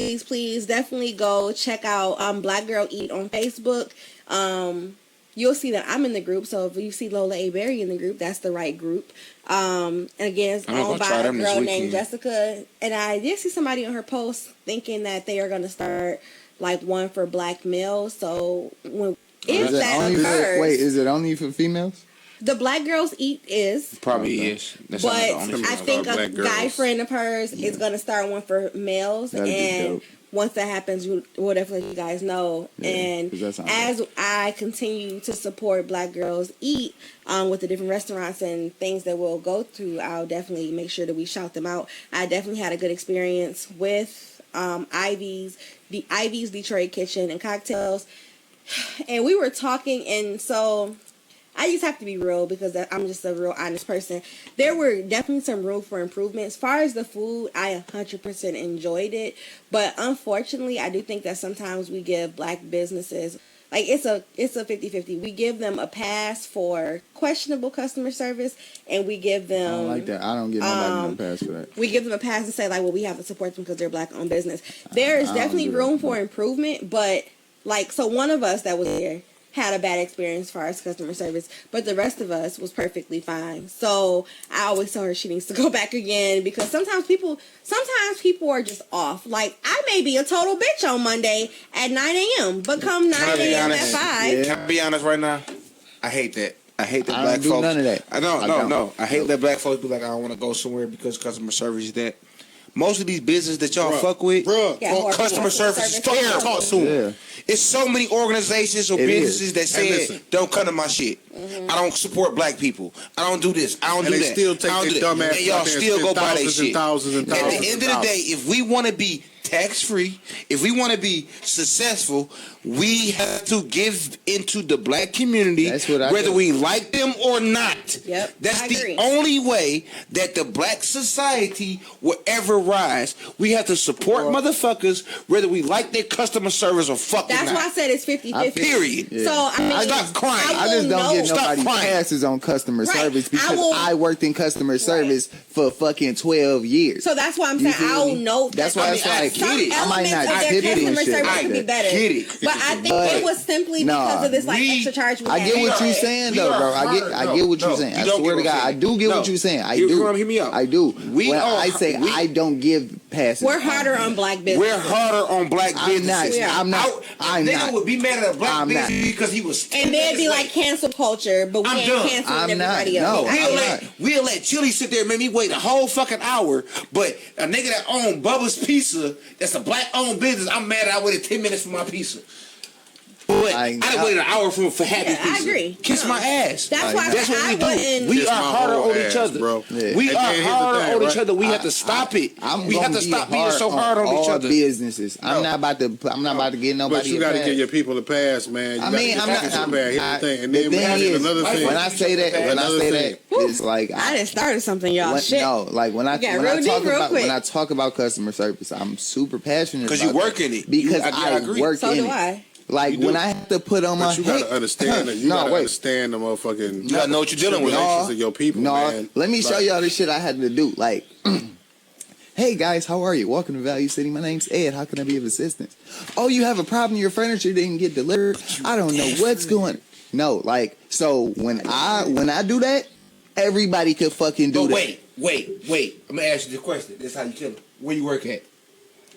definitely go check out Black Girl Eat on Facebook. you'll see that I'm in the group. So if you see Lola A. Berry in the group, that's the right group. And again, it's owned by a girl named Jessica. And I did see somebody on her post thinking that they are going to start like one for black males. So if that occurs, wait, is it only for females? The Black Girls Eat is. Probably is. That's but not the only I think a guy friend of hers is going to start one for males. That'd and once that happens, we'll definitely let you guys know. Yeah, and as I continue to support Black Girls Eat with the different restaurants and things that we'll go through, I'll definitely make sure that we shout them out. I definitely had a good experience with Ivy's Detroit Kitchen and Cocktails. And we were talking, and so I just have to be real because I'm just a real honest person. There were definitely some room for improvement. As far as the food, I 100% enjoyed it. But unfortunately, I do think that sometimes we give black businesses, like it's a 50-50. We give them a pass for questionable customer service, and we give them... I don't like that. I don't give nobody no pass for that. We give them a pass and say, like, well, we have to support them because they're black-owned business. There is definitely room for improvement, but, like, so one of us that was there had a bad experience as far as customer service, but the rest of us was perfectly fine. So I always tell her she needs to go back again because sometimes people are just off. Like, I may be a total bitch on Monday at 9 a.m., but come 9 a.m. at 5. Yeah. Can I be honest right now? I hate that. I hate that black folks. I don't do none of that. No. I hate that black folks be like, I don't want to go somewhere because customer service is that. Most of these businesses that y'all fuck with, customer service is terrible. Talk to them. It's so many organizations or businesses that say, don't come to my shit. I don't support black people. I don't do this. I don't do that. Still take their dumb ass and y'all still go buy that shit. At the end of the day, if we want to be tax-free, if we want to be successful, we have to give into the black community, whether we like them or not. Yep, that's the only way that the black society will ever rise. We have to support motherfuckers, whether we like their customer service or fucking That's why I said it's 50-50. Period. Yeah. So, I mean, stop crying. I just don't get nobody passes on customer service because I worked in customer service for fucking 12 years. So that's why I'm saying I don't know. That's why it's like, I might not their tip it and customer shit. service could be better. But I think it was simply because of this like extra charge. I get what you're saying though, bro. I get what you're saying. I swear to God, I do get what you're saying. I do. Hear me out. I do. When I say I don't give passes, we're harder on black business. We're harder on black businesses. I'm not. Nigga would be mad at a black business because he was. And they'd be like cancel culture, but we ain't canceling everybody else. We'll let Chili sit there and make me wait a whole fucking hour, but a nigga that own Bubba's Pizza, that's a black owned business, I'm mad that I waited 10 minutes for my pizza. But I done waited an hour for happy pizza. I agree. Kiss my ass. That's why that's what we do. We are harder on each other, bro. We are harder on each other. We have to stop it. We have to stop being so hard on each other. Businesses. I'm not about to get nobody. But you got to give your people a pass, man. I mean, I'm not. And then another thing. When I say that, it's like I didn't start something, y'all. Shit. No, like when I talk about customer service, I'm super passionate because you work in it. Because I work in it. So do I. Like when I have to put on my, you gotta understand that. You gotta understand the motherfucking. You gotta know what you're dealing with. Of your people, man. Let me show y'all the shit I had to do. Like, hey guys, how are you? Welcome to Value City. My name's Ed. How can I be of assistance? Oh, you have a problem? Your furniture didn't get delivered. I don't know what's going. No, like so when I do that, everybody could fucking do that. Wait. I'm gonna ask you the question. This is how you kill it. Where you work at?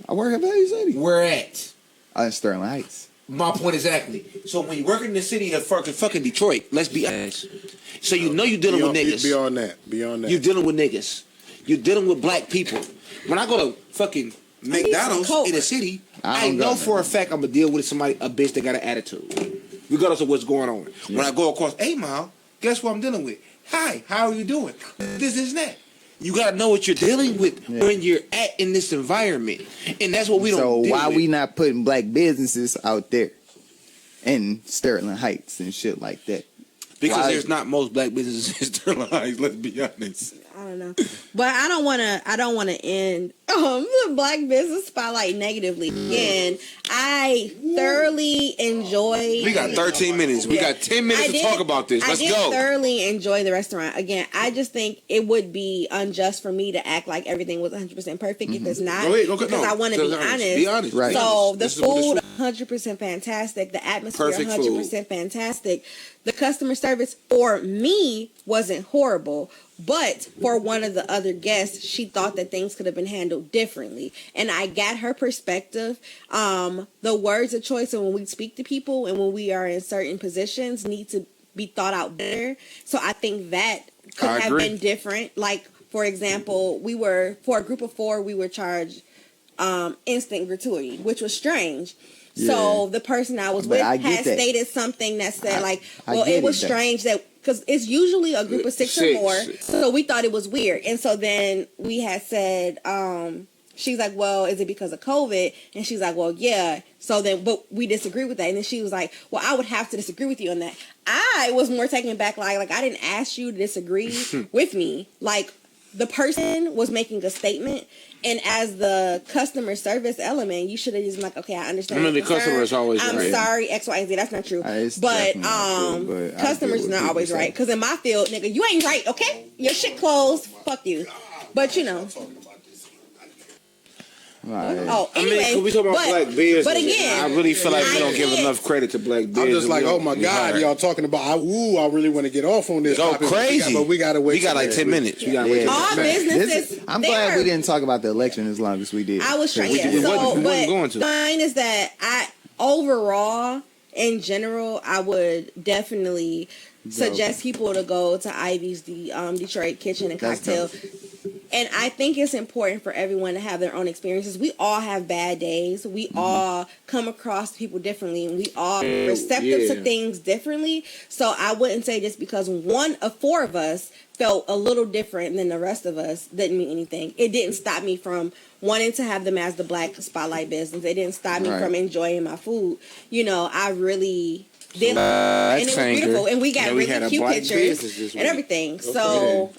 I work at Value City. Where at? In Sterling Heights. My point exactly. So when you work in the city of fucking Detroit, let's be honest. So you know you're dealing with niggas. Beyond that. You're dealing with niggas. You're dealing with black people. When I go to fucking McDonald's in the city, I know for a fact I'm gonna deal with somebody, a bitch that got an attitude, regardless of what's going on. Yeah. When I go across 8 Mile, guess what I'm dealing with? Hi, how are you doing? This and that. You gotta know what you're dealing with when you're in this environment, and that's what we don't. So why we not putting black businesses out there in Sterling Heights and shit like that? Because there's not most black businesses in Sterling Heights. Let's be honest. I don't don't know. But I don't want to end the Black Business Spotlight negatively. Again, I thoroughly enjoy. We got 13 minutes. We got 10 minutes to talk about this. Let's go. I thoroughly enjoy the restaurant. Again, I just think it would be unjust for me to act like everything was 100% perfect if it's not. Go ahead, because I want to be honest. Be honest. Right. So the food 100% fantastic. The atmosphere Perfect 100% fantastic. The customer service for me wasn't horrible, but for one of the other guests, she thought that things could have been handled differently. And I got her perspective. The words of choice and when we speak to people and when we are in certain positions need to be thought out better. So I think that could have been different. Like, for example, for a group of 4, we were charged instant gratuity, which was strange. So the person I was with had stated something that said it was strange that because it's usually a group of 6 or more. So we thought it was weird. And so then we had said, she's like, well, is it because of COVID? And she's like, well, yeah. So then, but we disagree with that. And then she was like, well, I would have to disagree with you on that. I was more taken back. Like I didn't ask you to disagree with me. Like the person was making a statement. And as the customer service element, you should have just been like, okay, I understand. I mean, the customer is always I'm right. sorry, X, Y, and Z. That's not true. But customers are not always right. Because in my field, nigga, you ain't right, okay? Your shit closed. Fuck you. But you know. Right. Oh, anyway, I mean, we talk about black business. But again, I really feel like we don't give enough credit to black business. I'm just like, oh my God, y'all talking about? I really want to get off on this. Go crazy, but we gotta wait. We got like 10 minutes. We got to wait. All businesses. I'm glad we didn't talk about the election as long as we did. I was trying. We wasn't going to. Mine is that overall, in general, I would definitely suggest people to go to Ivy's, the Detroit Kitchen and Cocktail. And I think it's important for everyone to have their own experiences. We all have bad days. We all come across people differently, and we all are receptive to things differently. So I wouldn't say just because one of 4 of us felt a little different than the rest of us didn't mean anything. It didn't stop me from wanting to have them as the Black Spotlight business. It didn't stop me from enjoying my food. You know, I really did, and it was beautiful. And we got really cute pictures and everything. So,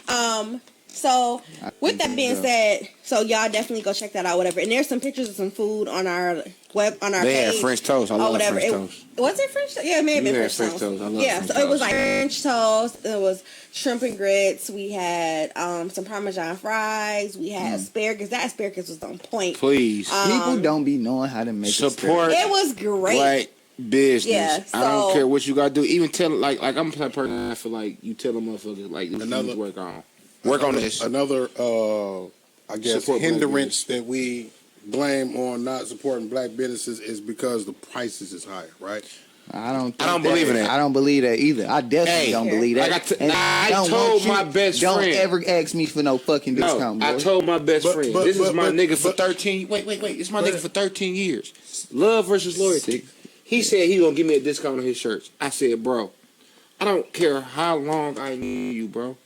so with that being said, so y'all definitely go check that out, whatever. And there's some pictures of some food on our page. They had French toast. I love French toast. Was it French toast? Yeah, it may have been French toast. I love French toast. It was like French toast. It was shrimp and grits. We had some Parmesan fries. We had asparagus. That asparagus was on point. Please. People don't be knowing how to make support. It was great. Black business. Yeah, I don't care what you got to do. Even tell like I'm the type of person I feel like you tell them motherfuckers like another work on this. Another I guess hindrance that we blame on not supporting black businesses is because the prices is higher, right? I don't believe in that. I don't believe that either. I definitely don't believe that. I told my best friend. Don't ever ask me for no fucking discount, boy. I told my best friend. This is my nigga for 13. Wait. It's my nigga for 13 years. Love versus loyalty. He said he gonna give me a discount on his shirts. I said, bro, I don't care how long I need you, bro.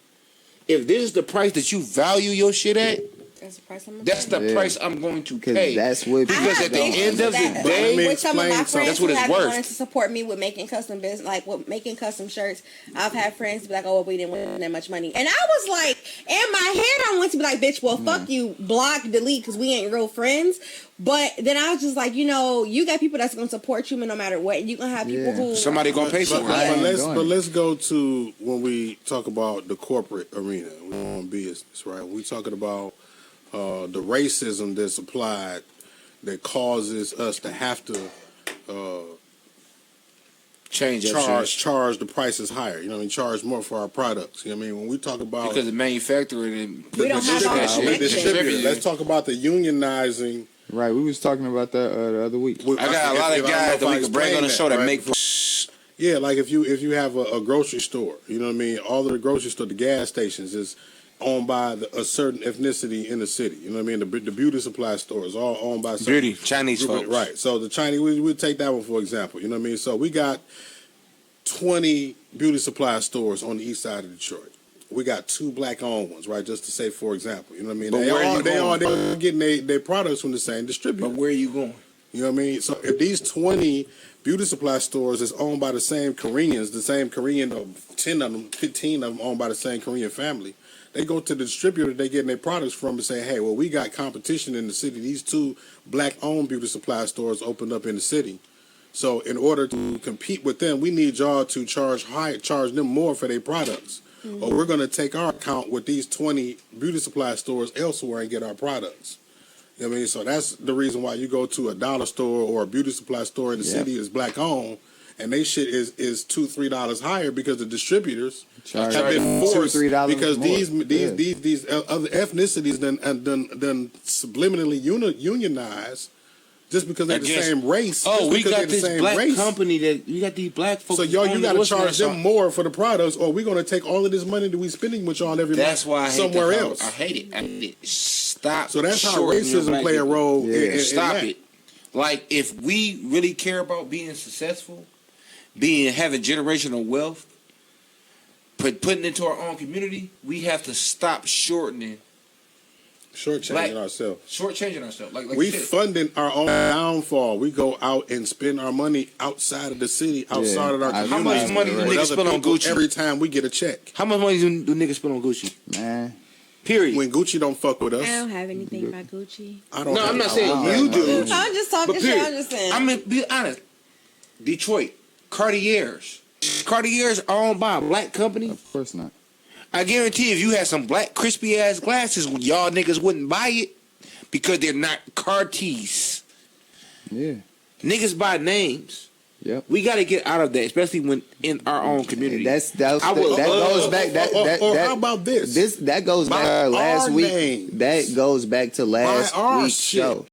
If this is the price that you value your shit at, that's the price I'm going to pay. That's what because at the end of the day, with some of my friends that's what who it's have worth. wanted to support me with making custom business, like with making custom shirts. I've had friends be like, "Oh, well, we didn't win that much money," and I was like, in my head, I want to be like, "Bitch, well, fuck you, block, delete, because we ain't real friends." But then I was just like, you know, you got people that's gonna support you no matter what, and you gonna have people who somebody gonna pay for it. But let's go to when we talk about the corporate arena, we on business, right? We talking about the racism that's applied that causes us to have to charge the prices higher. You know what I mean? Charge more for our products. You know what I mean? When we talk about because the manufacturing and we don't have all the distributor. Let's talk about the unionizing. Right, we was talking about that the other week. I got a lot of guys that we can bring on the show that make. Yeah, like if you have a grocery store, you know what I mean. All of the grocery store, the gas stations is owned by a certain ethnicity in the city. You know what I mean? The beauty supply stores all owned by beauty Chinese folks. Right. So the Chinese, we take that one for example. You know what I mean? So we got 20 beauty supply stores on the east side of Detroit. We got 2 black-owned ones, right? Just to say, for example, you know what I mean? But they all getting their products from the same distributor. But where are you going? You know what I mean? So if these 20 beauty supply stores is owned by the same Koreans, the same Korean, 10 of them, 15 of them owned by the same Korean family, They go to the distributor they getting their products from and say, hey, well, we got competition in the city. These 2 black-owned beauty supply stores opened up in the city. So in order to compete with them, we need y'all to charge them more for their products. Or we're going to take our account with these 20 beauty supply stores elsewhere and get our products. You know what I mean? So that's the reason why you go to a dollar store or a beauty supply store in the city is black-owned, and they shit is $2-3 higher because the distributors have been forced because these other ethnicities done subliminally unionized just because they're the same race. Oh, we got this black company that we got these black folks. So you got to charge them more for the products, or we're going to take all of this money that we spending with y'all every month somewhere else. I hate it. Stop. So that's how racism play a role. Stop it. Like if we really care about being successful, having generational wealth, putting into our own community, we have to stop shortchanging ourselves. Like we funding our own downfall. We go out and spend our money outside of the city, outside of our community. How much money do niggas spend on Gucci every time we get a check? How much money do niggas spend on Gucci? Man. Period. When Gucci don't fuck with us. I don't have anything by Gucci. I'm not saying you do. I'm just talking shit. I'm just saying. I'm gonna be honest. Detroit, Cartiers are owned by a black company. Of course not. I guarantee if you had some black crispy ass glasses, y'all niggas wouldn't buy it because they're not Cartiers. Yeah. Niggas buy names. Yep. We got to get out of that, especially when in our own community. That goes back. How about this? That goes back last week. Names. That goes back to last week's show.